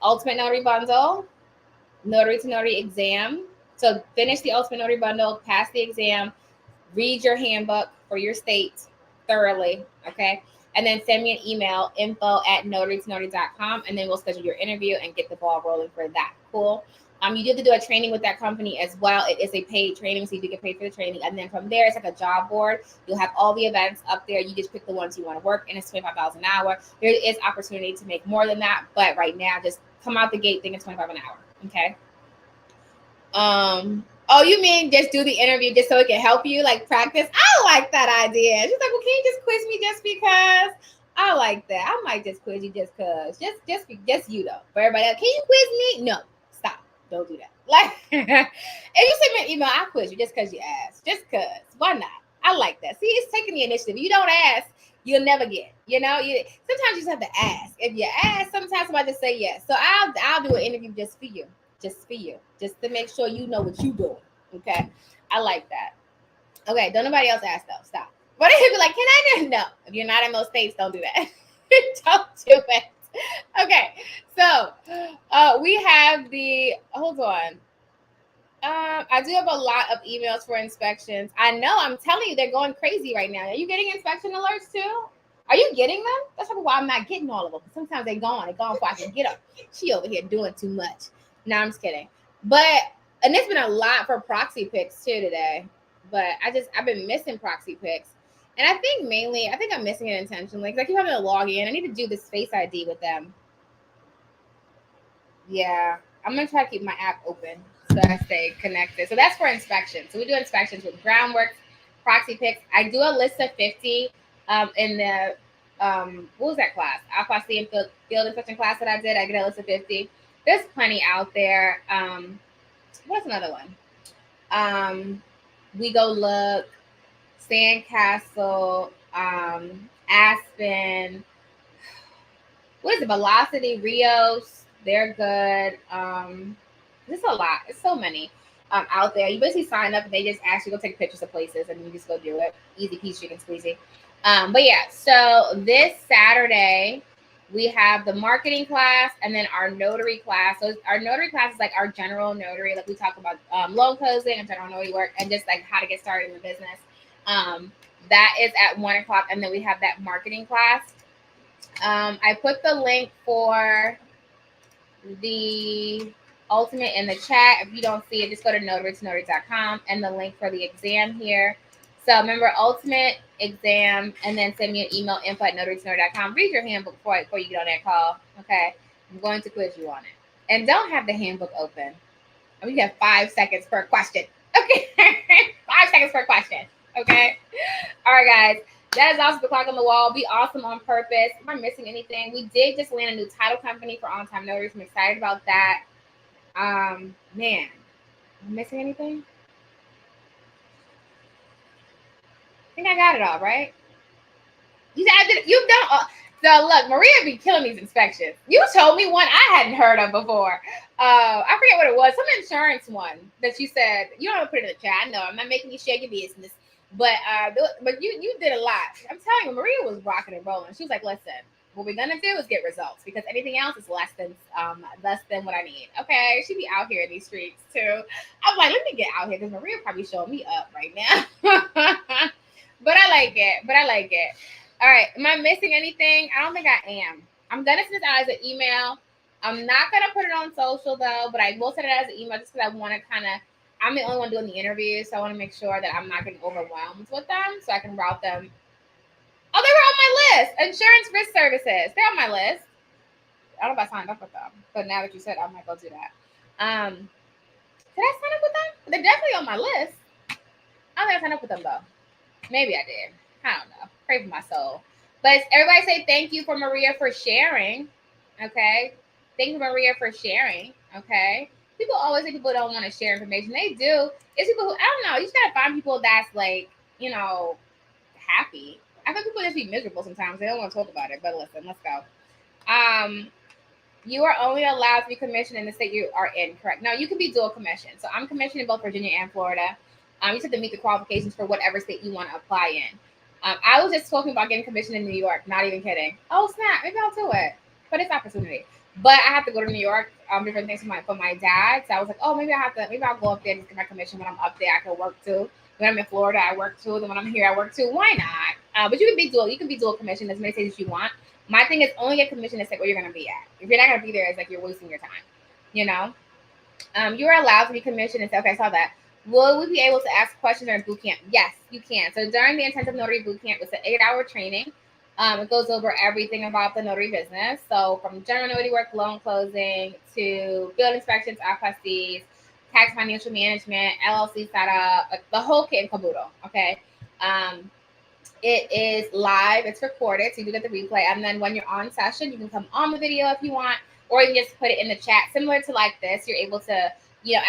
Ultimate Notary Bundle, Notary to Notary exam. So finish the Ultimate Notary Bundle, pass the exam, read your handbook for your state thoroughly, okay? And then send me an email, info@notarytonotary.com, and then we'll schedule your interview and get the ball rolling for that. Cool. You do have to do a training with that company as well. It is a paid training, so you do get paid for the training. And then from there, it's like a job board. You'll have all the events up there. You just pick the ones you want to work, and it's $25 an hour. There is opportunity to make more than that, but right now, just come out the gate thinking $25 an hour, okay? Oh, you mean just do the interview just so it can help you, like practice? I like that idea. She's like, well, can you just quiz me just because? I like that. I might just quiz you just because. Just you though. For everybody else, can you quiz me? No, stop. Don't do that. Like, if you send me an email, I'll quiz you just because you asked. Just because. Why not? I like that. See, it's taking the initiative. You don't ask, you'll never get. Sometimes you just have to ask. If you ask, sometimes somebody just say yes. So I'll do an interview just for you. Just for you, just to make sure you know what you're doing. Okay, I like that. Okay, don't nobody else ask though. Stop. But if you're like, can I do? No, if you're not in those states, don't do that. Don't do it. Okay, so we have the. Hold on. I do have a lot of emails for inspections. I know. I'm telling you, they're going crazy right now. Are you getting inspection alerts too? Are you getting them? That's probably why I'm not getting all of them. Sometimes they're gone. They're gone before I can get them. She over here doing too much. No, I'm just kidding. And there's been a lot for proxy picks too today. But I've been missing proxy picks. And I think I'm missing it intentionally because I keep having to log in. I need to do this Face ID with them. Yeah, I'm going to try to keep my app open so I stay connected. So that's for inspections. So we do inspections with groundwork, proxy picks. I do a list of 50 in the, what was that class? Apostille and field inspection class that I did. I get a list of 50. There's plenty out there. What's another one? We Go Look, Sandcastle, Aspen. What is it? Velocity, Rios. They're good. There's a lot. It's so many out there. You basically sign up and they just ask you to go take pictures of places and you just go do it. Easy peasy, chicken squeezy. But yeah, so this Saturday we have the marketing class and then our notary class. So our notary class is like our general notary. Like we talk about loan closing and general notary work and just like how to get started in the business. That is at 1:00. And then we have that marketing class. I put the link for the ultimate in the chat. If you don't see it, just go to notarytonotary.com and the link for the exam here. So remember, ultimate exam, and then send me an email, info@notarytonotary.com. Read your handbook before you get on that call. Okay, I'm going to quiz you on it. And don't have the handbook open. I mean, you have 5 seconds per question. Okay, 5 seconds per question. Okay, all right, guys. That is also the clock on the wall. Be awesome on purpose. Am I missing anything? We did just land a new title company for on-time notaries. I'm excited about that. Man, am I missing anything? I think I got it all, right? You've done all. So look, Maria be killing these inspections. You told me one I hadn't heard of before. I forget what it was. Some insurance one that you said. You don't want to put it in the chat. I know. I'm not making you share your business. But you did a lot. I'm telling you, Maria was rocking and rolling. She was like, listen, what we're gonna do is get results because anything else is less than what I need. Okay. She be out here in these streets too. I'm like, let me get out here because Maria probably showing me up right now. But I like it. All right. Am I missing anything? I don't think I am. I'm gonna send this out as an email. I'm not gonna put it on social though, but I will send it as an email just because I want to kind of. I'm the only one doing the interview, so I want to make sure that I'm not getting overwhelmed with them, so I can route them. Oh, they were on my list. Insurance risk services. They're on my list. I don't know if I signed up with them, but now that you said, I might go do that. Did I sign up with them? They're definitely on my list. I don't think I signed up with them though. Maybe I did. I don't know. Pray for my soul. But everybody say thank you for Maria for sharing. Okay. Thank you, Maria, for sharing. Okay. People always say people don't want to share information. They do. It's people who, I don't know. You just got to find people that's like, happy. I think people just be miserable sometimes. They don't want to talk about it. But listen, let's go. You are only allowed to be commissioned in the state you are in, correct? No, you can be dual commissioned. So I'm commissioned in both Virginia and Florida. You just have to meet the qualifications for whatever state you want to apply in. I was just talking about getting commissioned in New York. Not even kidding. Oh snap! Maybe I'll do it. But it's opportunity. But I have to go to New York. Different things for my dad. So I was like, oh, maybe I'll go up there and get my commission. When I'm up there, I can work too. When I'm in Florida, I work too. Then when I'm here, I work too. Why not? But you can be dual. You can be dual commission as many states as you want. My thing is only get commission to say where you're going to be at. If you're not going to be there, it's like you're wasting your time. You are allowed to be commissioned and say, okay, I saw that. Will we be able to ask questions during boot camp? Yes, you can. So during the intensive notary boot camp, it's an 8-hour training. It goes over everything about the notary business. So from general notary work, loan closing, to field inspections, FSCs, tax financial management, LLC setup, the whole kit and caboodle. Okay. It is live. It's recorded, so you do get the replay. And then when you're on session, you can come on the video if you want, or you can just put it in the chat, similar to like this. You're able to,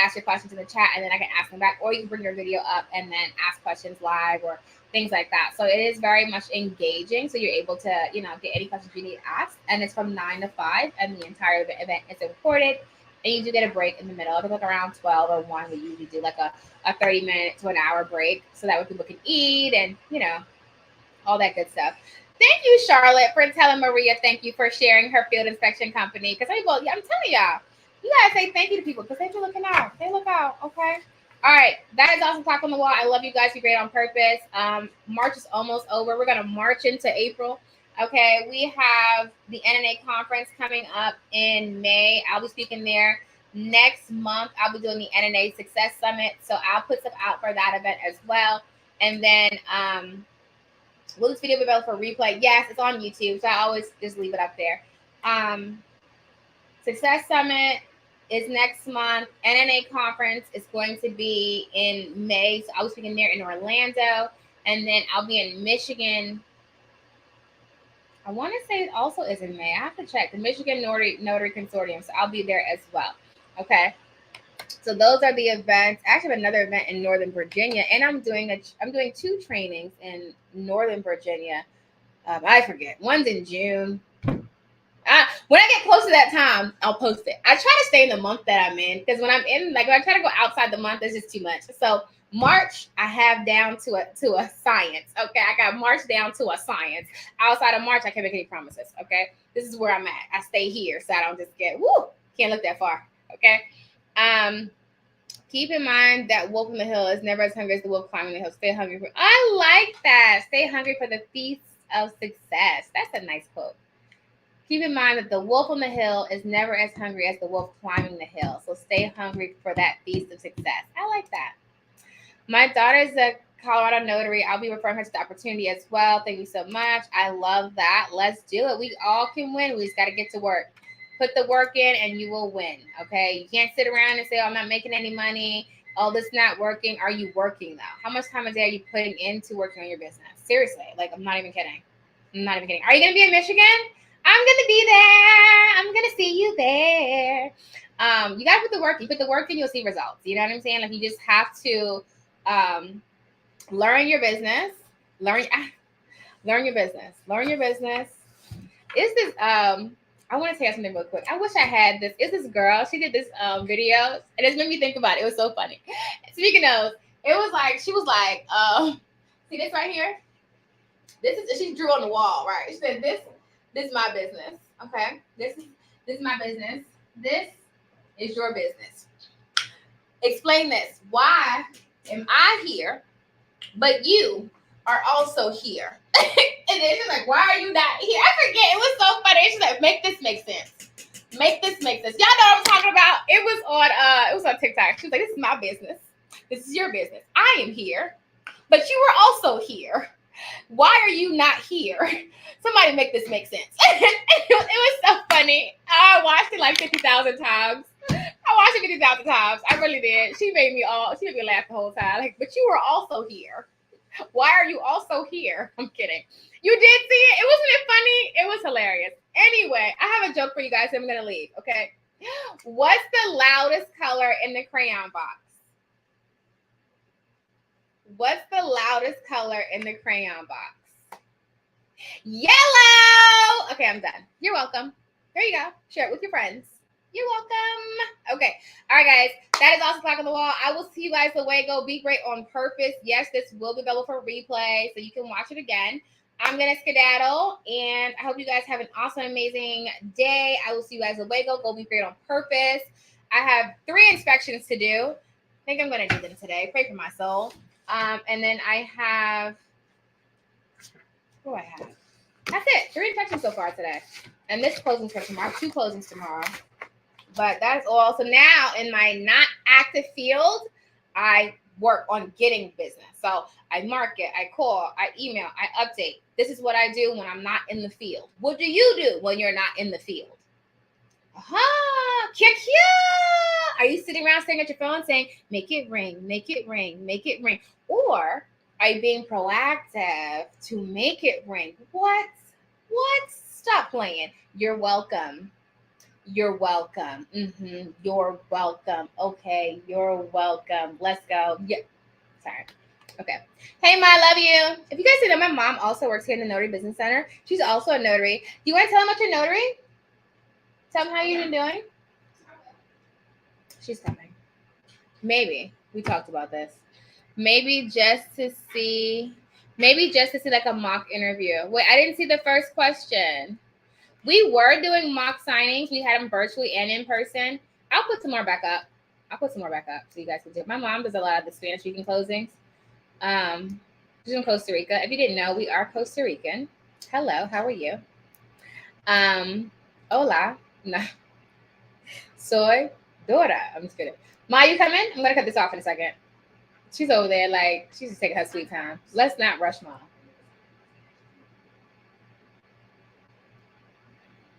ask your questions in the chat, and then I can ask them back, or you can bring your video up and then ask questions live or things like that. So it is very much engaging. So you're able to, get any questions you need asked. And it's from 9 to 5, and the entire event is recorded. And you do get a break in the middle. It's like around 12 or 1. We usually do like a 30-minute to an hour break, so that way people can eat and, all that good stuff. Thank you, Charlotte, for telling Maria thank you for sharing her field inspection company. Because I'm telling y'all, you gotta say thank you to people because they be looking out. They look out, okay? All right, that is awesome. Talk on the wall. I love you guys. You're great on purpose. March is almost over. We're gonna march into April. Okay, we have the NNA conference coming up in May. I'll be speaking there. Next month, I'll be doing the NNA Success Summit. So I'll put stuff out for that event as well. And then will this video be available for replay? Yes, it's on YouTube, so I always just leave it up there. Success Summit is next month. NNA Conference is going to be in May, so I'll be speaking there in Orlando, and then I'll be in Michigan. I want to say it also is in May. I have to check the Michigan Notary Consortium, so I'll be there as well. Okay. So those are the events. I actually have another event in Northern Virginia, and I'm doing 2 trainings in Northern Virginia. I forget. One's in June. When I get close to that time, I'll post it. I try to stay in the month that I'm in, because when I'm in, like, when I try to go outside the month, it's just too much. So March, I have down to a science. Okay, I got March down to a science. Outside of March, I can't make any promises. Okay, this is where I'm at. I stay here, so I don't just can't look that far. Okay. Keep in mind that wolf in the hill is never as hungry as the wolf climbing the hill. Stay hungry for. I like that. Stay hungry for the feast of success. That's a nice quote. Keep in mind that the wolf on the hill is never as hungry as the wolf climbing the hill. So stay hungry for that feast of success. I like that. My daughter's a Colorado notary. I'll be referring her to the opportunity as well. Thank you so much. I love that. Let's do it. We all can win. We just got to get to work. Put the work in and you will win. Okay. You can't sit around and say, oh, I'm not making any money. Oh, this is not working. Are you working though? How much time a day are you putting into working on your business? Seriously. Like, I'm not even kidding. Are you going to be in Michigan? I'm going to be there. I'm going to see you there. You got to put the work. You put the work in, you'll see results. You know what I'm saying? Like, you just have to learn your business. Learn your business. Is this I want to say something real quick. I wish I had this. Is this girl? She did this video, and it's made me think about it. It was so funny. Speaking of, it was like she was like, see this right here? This is, she drew on the wall, right? She said, this is my business. Okay, this is my business. This is your business. Explain this. Why am I here, but you are also here. And then she's like, why are you not here? I forget. It was so funny. She's like, make this make sense. Make this make sense. Y'all know what I'm talking about. It was on TikTok. She was like, this is my business. This is your business. I am here. But you were also here. Why are you not here? Somebody make this make sense. It was so funny. I watched it like 50,000 times. I really did. She made me laugh the whole time. Like, but you were also here. Why are you also here? I'm kidding. You did see it. Wasn't it funny? It was hilarious. Anyway, I have a joke for you guys. So I'm gonna leave. Okay. What's the loudest color in the crayon box? What's the loudest color in the crayon box? Yellow. Okay, I'm done. You're welcome. There you go. Share it with your friends. You're welcome. Okay. All right, guys. That is also Clock on the Wall. I will see you guys the way go. Be great on purpose. Yes, this will be available for replay, so you can watch it again. I'm going to skedaddle, and I hope you guys have an awesome, amazing day. I will see you guys the way go. Go be great on purpose. I have 3 inspections to do. I think I'm going to do them today. Pray for my soul. And then I have, what do I have? That's it. 3 inspections so far today. And this closing's for tomorrow. 2 closings tomorrow. But that's all. So now in my not active field, I work on getting business. So I market, I call, I email, I update. This is what I do when I'm not in the field. What do you do when you're not in the field? Aha! Kia kia! Are you sitting around staring at your phone saying, make it ring, make it ring, make it ring? Or are you being proactive to make it ring? What? Stop playing. You're welcome. You're welcome. You're welcome. Okay, you're welcome. Let's go. Yeah. Sorry. Okay. Hey, Ma, I love you. If you guys didn't know, my mom also works here in the Notary Business Center. She's also a notary. Do you want to tell them about your notary? Tell them how you've been doing. She's coming. Maybe. We talked about this. Maybe just to see like a mock interview. Wait, I didn't see the first question. We were doing mock signings. We had them virtually and in person. I'll put some more back up so you guys can do it. My mom does a lot of the Spanish speaking closings. She's in Costa Rica. If you didn't know, we are Costa Rican. Hello, how are you? Hola. No. Soy Dora. I'm just kidding. Ma, you coming? I'm gonna cut this off in a second. She's over there, like she's just taking her sweet time. Let's not rush Mom.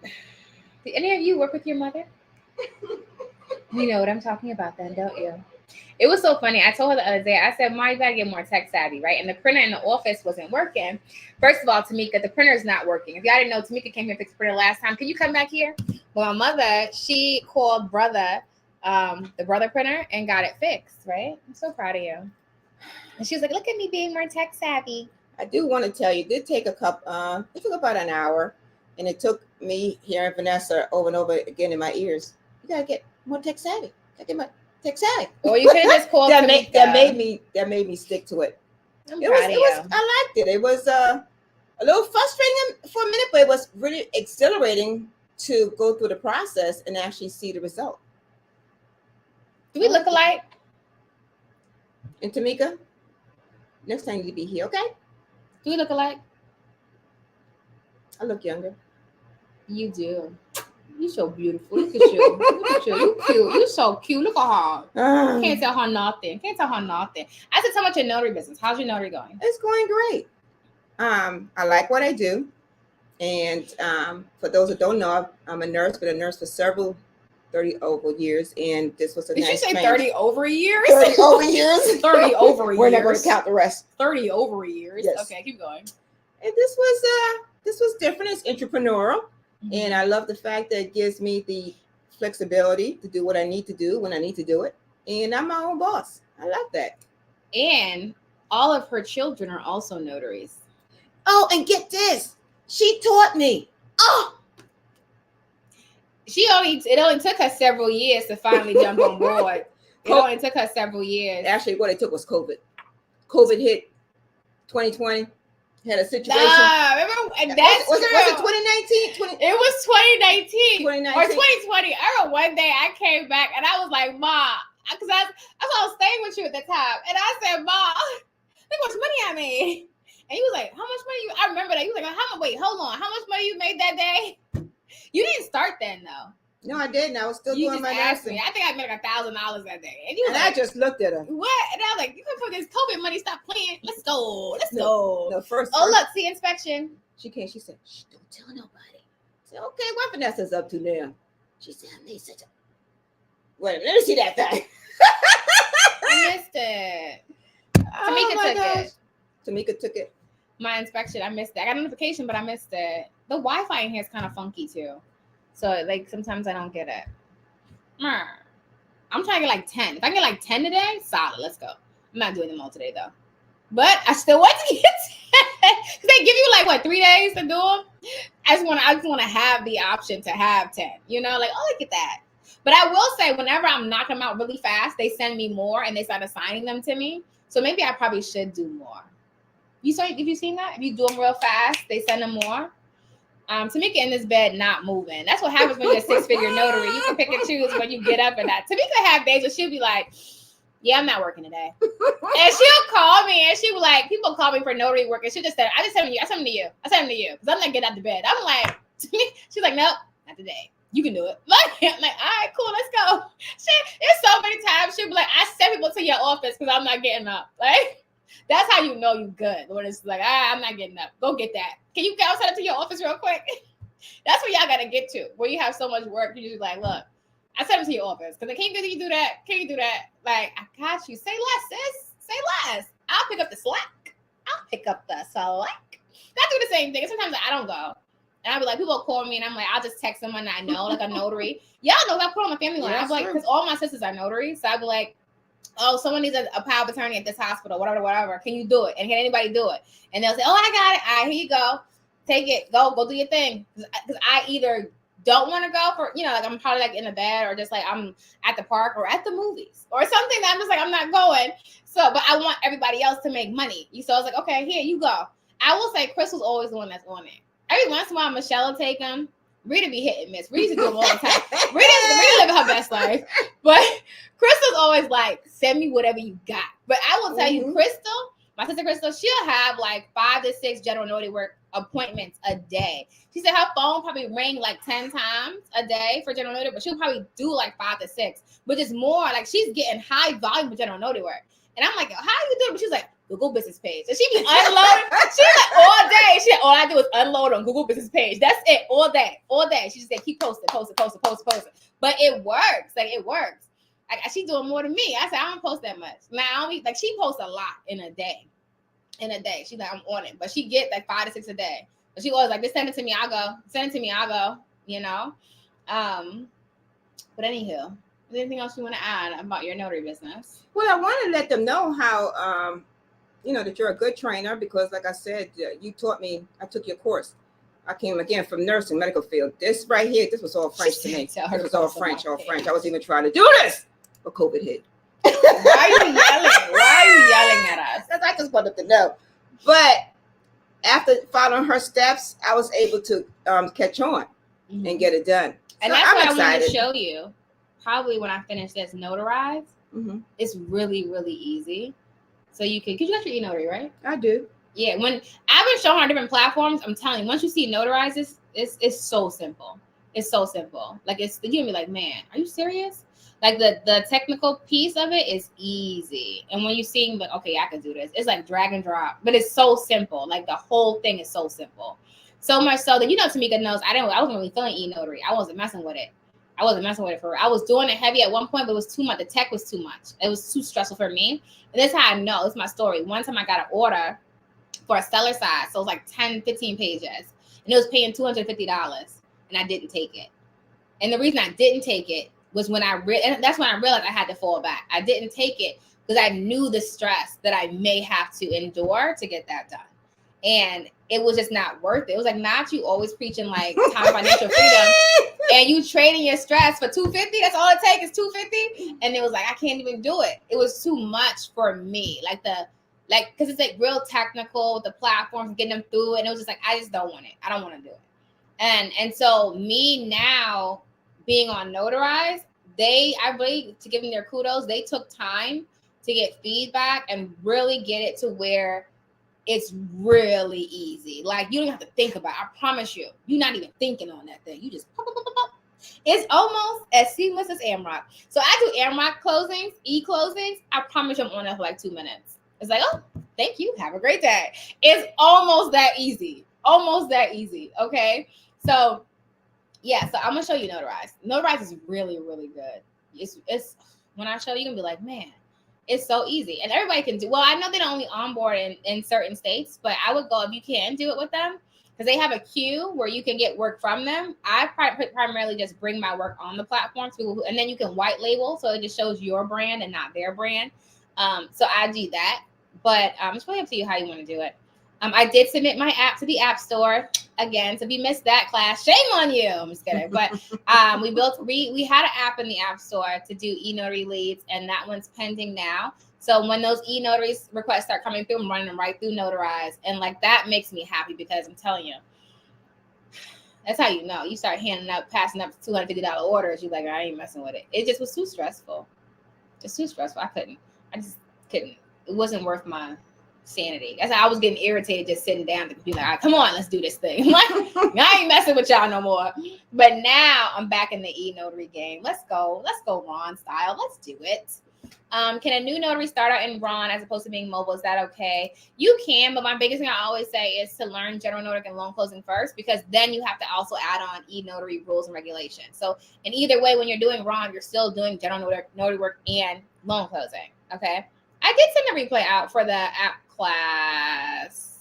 Do any of you work with your mother? You know what I'm talking about then, don't you? It was so funny. I told her the other day, I said, Ma, you gotta get more tech savvy, right? And the printer in the office wasn't working. First of all, Tamika, the printer is not working. If y'all didn't know, Tamika came here and fixed the printer last time. Can you come back here? Well, my mother, she called the brother printer and got it fixed, right? I'm so proud of you. And she was like, look at me being more tech savvy. I do want to tell you, it did take it took about an hour, and it took me hearing Vanessa over and over again in my ears. You gotta get more tech savvy. Gotta get more tech savvy. Or you could have just called that made me stick to it. I liked it. It was a little frustrating for a minute, but it was really exhilarating to go through the process and actually see the result. Do we look alike? And Tamika, next time you be here, okay? Do we look alike? I look younger. You do. You're so beautiful. Look at you. Look at you. You cute. You're so cute. Look at her. Can't tell her nothing. I said, tell me about your notary business. How's your notary going? It's going great. I like what I do. And for those that don't know, I'm a nurse, been a nurse for 30 over years, and this was a Did nice you say change. 30 over years? 30 over years? 30 over years. We're not going to count the rest. 30 over years. Yes. Okay, keep going. And this was different. It's entrepreneurial. Mm-hmm. And I love the fact that it gives me the flexibility to do what I need to do when I need to do it. And I'm my own boss. I love that. And all of her children are also notaries. Oh, and get this. She taught me. Oh, it only took her several years to finally jump on board. It only took her several years. Actually, what it took was COVID. COVID hit 2020. Had a situation. Remember, and that's was it 2019? It was 2019. 2019 or 2020. I remember one day I came back and I was like, Ma, because I was staying with you at the time, and I said, Ma, look how much money I made. he was like, how much money I remember that. He was like, hold on. How much money you made that day? You didn't start then, though. No, I didn't. I was still doing my nursing. Me. I think I made like $1,000 that day. And, I just looked at him. What? And I was like, you can put this COVID money, stop playing. Let's go. No, first. Look, see inspection. She came, she said, shh, don't tell nobody. I said, okay, what Vanessa's up to now? She said, I made such a... Wait, let me see that thing. I missed it. Tamika took it. Tamika took it. My inspection, I missed it. I got a notification, but I missed it. The Wi-Fi in here is kind of funky too. So like sometimes I don't get it. I'm trying to get like 10. If I get like 10 today, solid. Let's go. I'm not doing them all today though. But I still want to get 10. Because they give you like 3 days to do them. I just want to have the option to have 10. You know, like, oh, look at that. But I will say, whenever I'm knocking them out really fast, they send me more and they start assigning them to me. So maybe I probably should do more. Have you seen that? If you do them real fast, they send them more. Tamika in this bed not moving. That's what happens when you're a 6-figure notary. You can pick and choose when you get up and that. Tamika have days where she'll be like, yeah, I'm not working today. And she'll call me and she was like, people call me for notary work. And she just said, I sent them to you. Because I'm not getting out the bed. I'm like, she's like, nope, not today. You can do it. I'm like, all right, cool, let's go. There's so many times she'll be like, I send people to your office because I'm not getting up. Like, that's how you know you good. When it's like, I'm not getting up. Go get that. Can you go send it to your office real quick? That's what y'all got to get to. Where you have so much work, you just like, look, I send it to your office. Because can you do that? Can you do that? Like, I got you. Say less, sis. Say less. I'll pick up the slack. I do the same thing. Sometimes I don't go. And I'll be like, people call me and I'm like, I'll just text someone I know, like a notary. Y'all know I put on my family line. I'll be like, because all my sisters are notaries. So I'll be like, oh, someone needs a power of attorney at this hospital, whatever. Can you do it? And can anybody do it? And they'll say, oh, I got it. All right, here you go. Take it. Go do your thing. Because I either don't want to go for, like I'm probably like in the bed or just like I'm at the park or at the movies or something that I'm just like, I'm not going. So, but I want everybody else to make money. So I was like, okay, here you go. I will say Crystal's always the one that's on it. Every once in a while, Michelle will take them. Rita be hit and miss. Rita used to do them all the time. Rita living her best life. But Crystal's always like, send me whatever you got. But I will tell you, Crystal, my sister Crystal, she'll have like 5 to 6 general notary work appointments a day. She said her phone probably rang like 10 times a day for general notary, but she'll probably do like 5 to 6, which is more like she's getting high volume of general notary work. And I'm like, how do you do it? But she's like, Google business page. And she be unloading. She's like all day. All I do is unload on Google business page. That's it. All day. She just said, keep posting. But it works. Like it works. She's doing more than me. I said, I don't post that much. Now I don't like she posts a lot in a day. She's like, I'm on it. But she get like 5 to 6 a day. But she always like, just send it to me, I'll go. But anywho. Is there anything else you want to add about your notary business? Well, I want to let them know how that you're a good trainer because, like I said, you taught me. I took your course. I came again from nursing, medical field. This right here, this was all French to me. This was all French. I was even trying to do this, but COVID hit. Why are you yelling at us? Because I just wanted to know. But after following her steps, I was able to catch on and get it done. And so that's what I wanted to show you. Probably when I finish this notarize, it's really, really easy. So you got your e-notary, right? I do. Yeah, when I've been showing her on different platforms, I'm telling you, once you see notarize, it's so simple. It's so simple. Like you're gonna be like, man, are you serious? Like the technical piece of it is easy. And when you see like, okay, I can do this, it's like drag and drop, but it's so simple. Like the whole thing is so simple. So much so that Tamika knows I wasn't really feeling e-notary. I wasn't messing with it. For real. I was doing it heavy at one point, but it was too much. The tech was too much. It was too stressful for me. And this is how I know. It's my story. One time I got an order for a seller side. So it was like 10, 15 pages. And it was paying $250. And I didn't take it. And the reason I didn't take it was when and that's when I realized I had to fall back. I didn't take it because I knew the stress that I may have to endure to get that done. And it was just not worth it. It was like, not you always preaching like time financial freedom and you trading your stress for $250. That's all it takes is $250. And it was like, I can't even do it. It was too much for me. Because it's like real technical, the platforms, getting them through it. And it was just like, I just don't want it. I don't want to do it. And so me now being on Notarize, I really, to give them their kudos, they took time to get feedback and really get it to where it's really easy. Like, you don't have to think about it. I promise you. You're not even thinking on that thing. You just pop, pop, pop, pop. It's almost as seamless as Amrock. So I do Amrock closings, e-closings. I promise you I'm on that for like 2 minutes. It's like, oh, thank you. Have a great day. It's almost that easy. Almost that easy. Okay. So yeah, so I'm gonna show you Notarize. Notarize is really, really good. It's when I show you, you're gonna be like, man, it's so easy. And everybody can do. Well, I know they don't only onboard in certain states, but I would go if you can do it with them, because they have a queue where you can get work from them. I primarily just bring my work on the platform, and then you can white label, so it just shows your brand and not their brand. So I do that, but it's really up to you how you want to do it. I did submit my app to the App Store again. So if you missed that class, shame on you. I'm just kidding. But we had an app in the App Store to do e-notary leads, and that one's pending now. So when those e-notaries requests start coming through, I'm running them right through Notarize, and like that makes me happy, because I'm telling you, that's how you know. You start passing up $250 orders. You're like, I ain't messing with it. It just was too stressful. It's too stressful. I just couldn't. It wasn't worth my sanity. I was getting irritated just sitting down to be like, all right, come on, let's do this thing. Like, I ain't messing with y'all no more. But now I'm back in the e-notary game. Let's go Ron style. Let's do it. Can a new notary start out in Ron as opposed to being mobile? Is that okay? You can, but my biggest thing I always say is to learn general notary and loan closing first, because then you have to also add on e-notary rules and regulations. So in either way, when you're doing Ron, you're still doing general notary work and loan closing. Okay. I did send a replay out for the app class.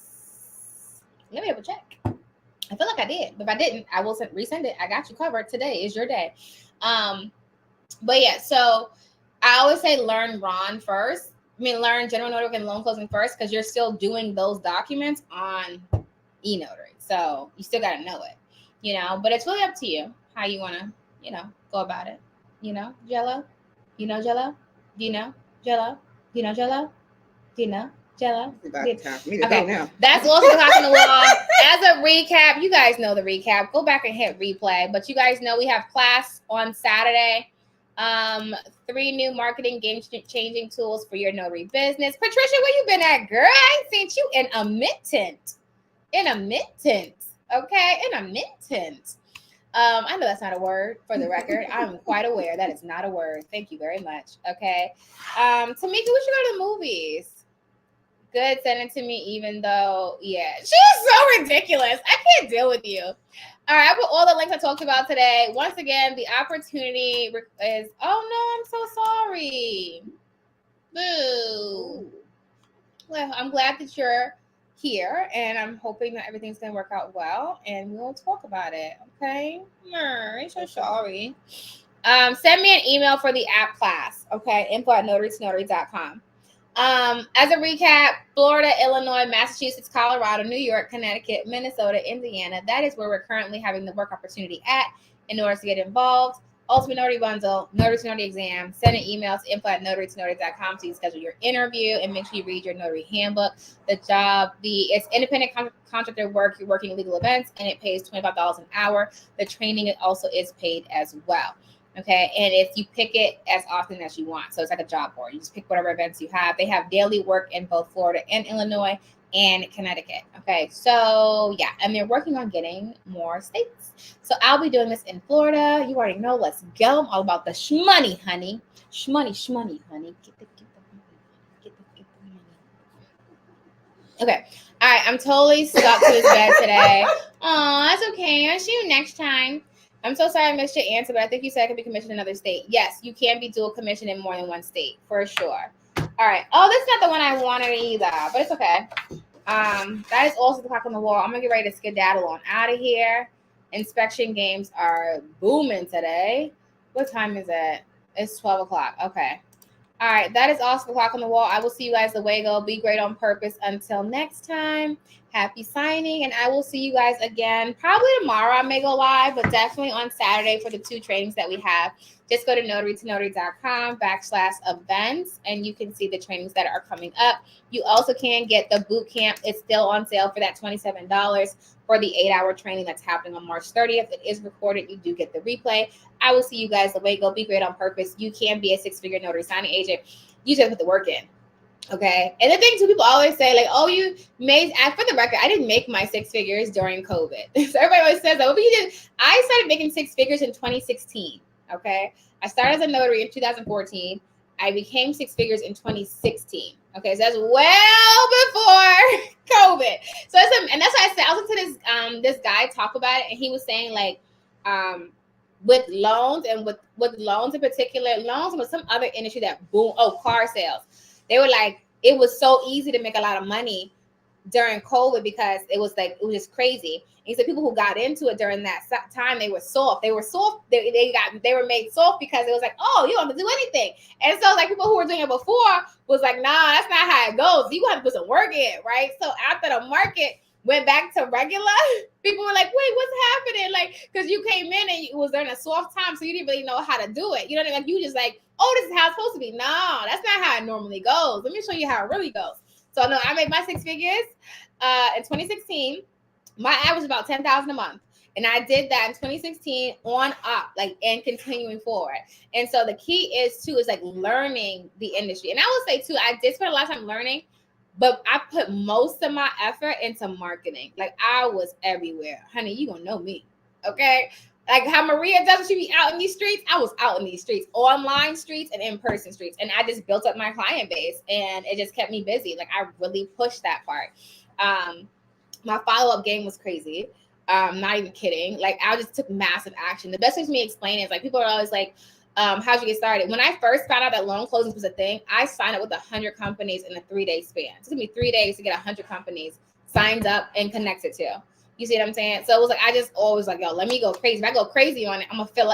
Let me double check. I feel like I did, but if I didn't, I will resend it. I got you covered. Today is your day. But yeah, so I always say learn Ron first. Learn general notary and loan closing first, because you're still doing those documents on e-notary. So you still got to know it, but it's really up to you how you want to, go about it. Jello? Jello? Do you know Jello? Do you know Jello? Do you know Jello? It's about time for me to go now. That's also the clock on the wall. As a recap, you guys know the recap. Go back and hit replay. But you guys know we have class on Saturday. 3 new marketing game-changing tools for your notary business. Patricia, where you been at, girl? I ain't seen you in a minute. Okay, in a minute. I know that's not a word, for the record. I'm quite aware that is not a word. Thank you very much. Okay. Tamika, we should go to the movies. Good, send it to me, even though, yeah. She's so ridiculous. I can't deal with you. All right, I put all the links I talked about today. Once again, the opportunity is, oh no, I'm so sorry. Boo. Well, I'm glad that you're here, and I'm hoping that everything's going to work out well, and we'll talk about it, okay? I'm so sorry. Send me an email for the app class, okay? info@notarytonotary.com. As a recap, Florida, Illinois, Massachusetts, Colorado, New York, Connecticut, Minnesota, Indiana. That is where we're currently having the work opportunity at. In order to get involved, Ultimate Notary Bundle, Notary to Notary exam, send an email to info@notarytonotary.com so you can schedule your interview, and make sure you read your notary handbook. It's independent contractor work. You're working legal events, and it pays $25 an hour. The training also is paid as well. Okay, and if you pick it as often as you want, so it's like a job board. You just pick whatever events you have. They have daily work in both Florida and Illinois and Connecticut. Okay, so yeah, and they're working on getting more states. So I'll be doing this in Florida. You already know. Let's go. I'm all about the shmoney, honey. Shmoney, honey. Get the money. Okay. All right. I'm totally stuck to his bed today. Oh, that's okay. I'll see you next time. I'm so sorry I missed your answer, but I think you said I could be commissioned in another state. Yes, you can be dual commissioned in more than one state, for sure. All right. Oh, this is not the one I wanted either, but it's okay. That is also the clock on the wall. I'm going to get ready to skedaddle on out of here. Inspection games are booming today. What time is it? It's 12 o'clock. Okay. All right. That is also the clock on the wall. I will see you guys the way go. Be great on purpose. Until next time. Happy signing, and I will see you guys again probably tomorrow. I may go live, but definitely on Saturday for the 2 trainings that we have. Just go to notarytonotary.com/events, and you can see the trainings that are coming up. You also can get the boot camp. It's still on sale for that $27 for the 8-hour training that's happening on March 30th. It is recorded. You do get the replay. I will see you guys the way go. Be great on purpose. You can be a 6-figure notary signing agent. You just put the work in. Okay. And the thing too, people always say, like, oh, you made, for the record, I didn't make my 6 figures during COVID. So everybody always says that. What you did, I started making 6 figures in 2016. Okay. I started as a notary in 2014. I became 6 figures in 2016. Okay. So that's well before COVID. So and that's why I said, I was listening to this guy talk about it, and he was saying, like, with loans and with loans in particular, loans and with some other industry that boom, car sales. They were like, it was so easy to make a lot of money during COVID because it was just crazy. And he said people who got into it during that time, they were soft. They were soft. They were made soft because it was like, oh, you don't have to do anything. And so like people who were doing it before was like, nah, that's not how it goes. You have to put some work in, right? So after the market went back to regular, people were like, wait, what's happening? Like, because you came in and it was during a soft time, so you didn't really know how to do it. You know what I mean? Like, you just like, oh, this is how it's supposed to be. No, that's not how it normally goes. Let me show you how it really goes. So no, I made my 6 figures in 2016. My average was about $10,000 a month. And I did that in 2016 on up, like, and continuing forward. And so the key is like learning the industry. And I will say too, I did spend a lot of time learning, but I put most of my effort into marketing. Like, I was everywhere. Honey, you gonna know me. Okay. Like how Maria does when she be out in these streets, I was out in these streets, online streets and in-person streets. And I just built up my client base, and it just kept me busy. Like, I really pushed that part. My follow-up game was crazy. Not even kidding. Like, I just took massive action. The best way for me to explain it is, like, people are always like, how'd you get started? When I first found out that loan closings was a thing, I signed up with 100 companies in a 3-day span. It took me 3 days to get 100 companies signed up and connected to. You see what I'm saying? So it was like, I just always like, yo, let me go crazy. If I go crazy on it, I'm gonna fill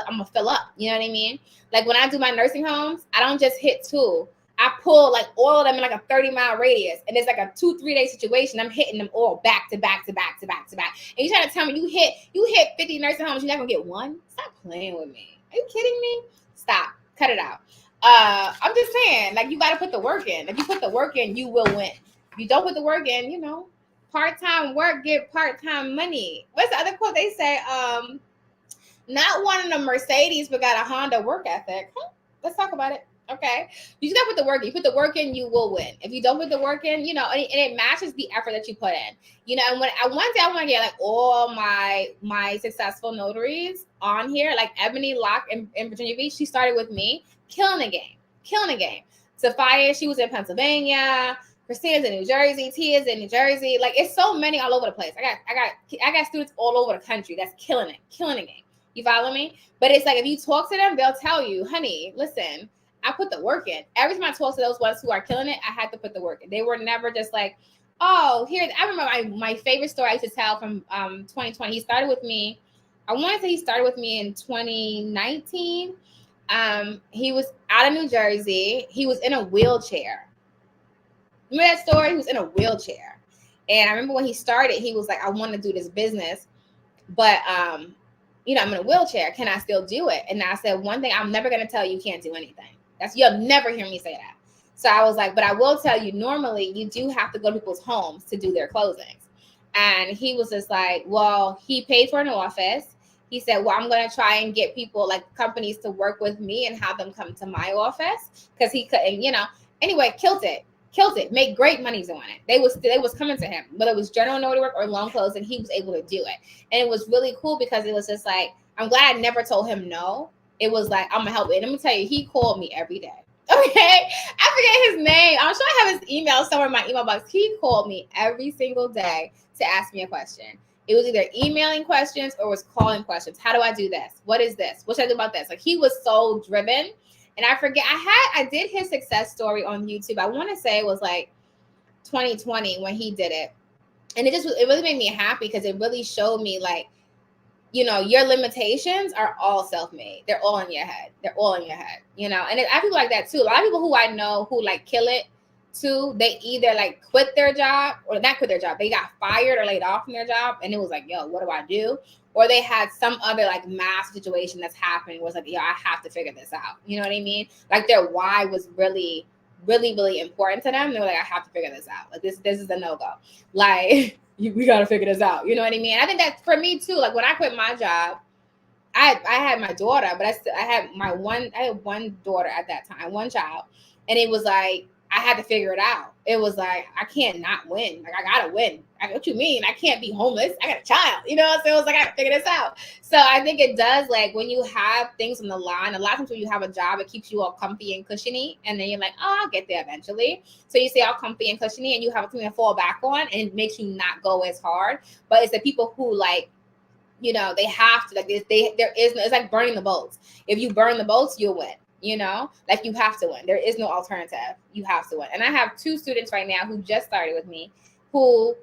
up. You know what I mean? Like, when I do my nursing homes, I don't just hit 2. I pull like all of them in like a 30-mile radius, and it's like a 2-3 day situation. I'm hitting them all back to back to back to back to back. And you trying to tell me you hit 50 nursing homes, you're not gonna get one? Stop playing with me. Are you kidding me? Stop. Cut it out. I'm just saying, like, you got to put the work in. If you put the work in, you will win. If you don't put the work in, part-time work get part-time money. What's the other quote they say? Not wanting a Mercedes but got a Honda work ethic. Let's talk about it. Okay. You just gotta put the work in. You put the work in, you will win. If you don't put the work in, and it matches the effort that you put in. And one day I want to get like all my successful notaries on here, like Ebony Locke in Virginia Beach. She started with me, killing the game. Sophia, she was in Pennsylvania. Christina's in New Jersey. Tia's in New Jersey. Like, it's so many all over the place. I got students all over the country that's killing the game. You follow me? But it's like, if you talk to them, they'll tell you, honey, listen, I put the work in. Every time I talk to those ones who are killing it, I had to put the work in. They were never just like, oh, here. I remember my favorite story I used to tell from 2020. He started with me. I want to say he started with me in 2019. He was out of New Jersey. He was in a wheelchair. Remember that story? He was in a wheelchair. And I remember when he started, he was like, I want to do this business, but I'm in a wheelchair. Can I still do it? And I said, one thing, I'm never going to tell you can't do anything. You'll never hear me say that. So I was like, but I will tell you, normally you do have to go to people's homes to do their closings. And he was just like, well, he paid for an office. He said, well, I'm going to try and get people, like companies, to work with me and have them come to my office, because he couldn't, anyway, killed it, made great money doing it. They was coming to him, whether it was general notary work or loan closing, he was able to do it. And it was really cool because it was just like, I'm glad I never told him no. It was like, I'm gonna help it. And let me tell you, he called me every day. Okay. I forget his name. I'm sure I have his email somewhere in my email box. He called me every single day to ask me a question. It was either emailing questions or was calling questions. How do I do this? What is this? What should I do about this? Like, he was so driven. And I forget, I did his success story on YouTube. I want to say it was like 2020 when he did it. And it really made me happy because it really showed me, like, your limitations are all self-made. They're all in your head. And I have people like that too. A lot of people who I know who like kill it too, they either like quit their job or not quit their job. They got fired or laid off from their job. And it was like, yo, what do I do? Or they had some other like mass situation that's happening. It was like, yo, I have to figure this out. You know what I mean? Like, their why was really, really, really important to them. They were like, I have to figure this out. Like, this is a no-go. Like, we got to figure this out. You know what I mean? I think that's for me too. Like, when I quit my job, I had my daughter, but I had one daughter at that time, one child. And it was like, I had to figure it out. It was like, I can't not win. Like, I gotta win. What you mean? I can't be homeless. I got a child, you know? So it was like, I gotta figure this out. So I think it does, like, when you have things on the line, a lot of times when you have a job, it keeps you all comfy and cushiony. And then you're like, oh, I'll get there eventually. So you stay all comfy and cushiony and you have something to fall back on, and it makes you not go as hard. But it's the people who, like, you know, they have to, like, it's like burning the boats. If you burn the boats, you'll win. You know, like, you have to win. There is no alternative. You have to win. And I have 2 students right now who just started with me, who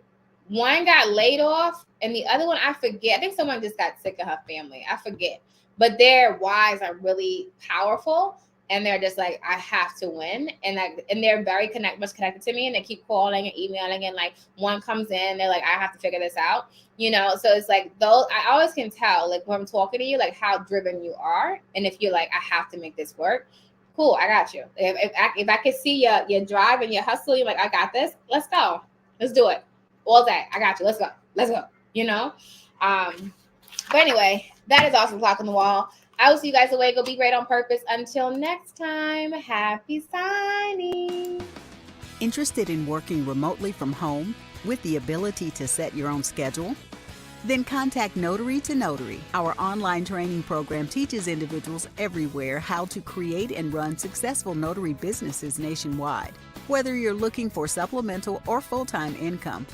one got laid off and the other one, I forget. I think someone just got sick of her family. I forget. But their whys are really powerful. And they're just like, I have to win. And they're very much connected to me. And they keep calling and emailing. And like, one comes in, they're like, I have to figure this out. You know, so it's like, those, I always can tell, like, when I'm talking to you, like, how driven you are. And if you're like, I have to make this work, cool, I got you. If I can see your drive and your hustle, you're like, I got this, let's go. Let's do it. All day. I got you. Let's go. Let's go. You know? But anyway, that is Awesome Clock on the Wall. I will see you guys away. Go be great on purpose. Until next time, happy signing. Interested in working remotely from home with the ability to set your own schedule? Then contact Notary to Notary. Our online training program teaches individuals everywhere how to create and run successful notary businesses nationwide. Whether you're looking for supplemental or full-time income,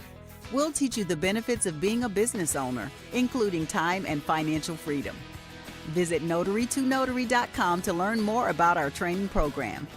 we'll teach you the benefits of being a business owner, including time and financial freedom. Visit notarytonotary.com to learn more about our training program.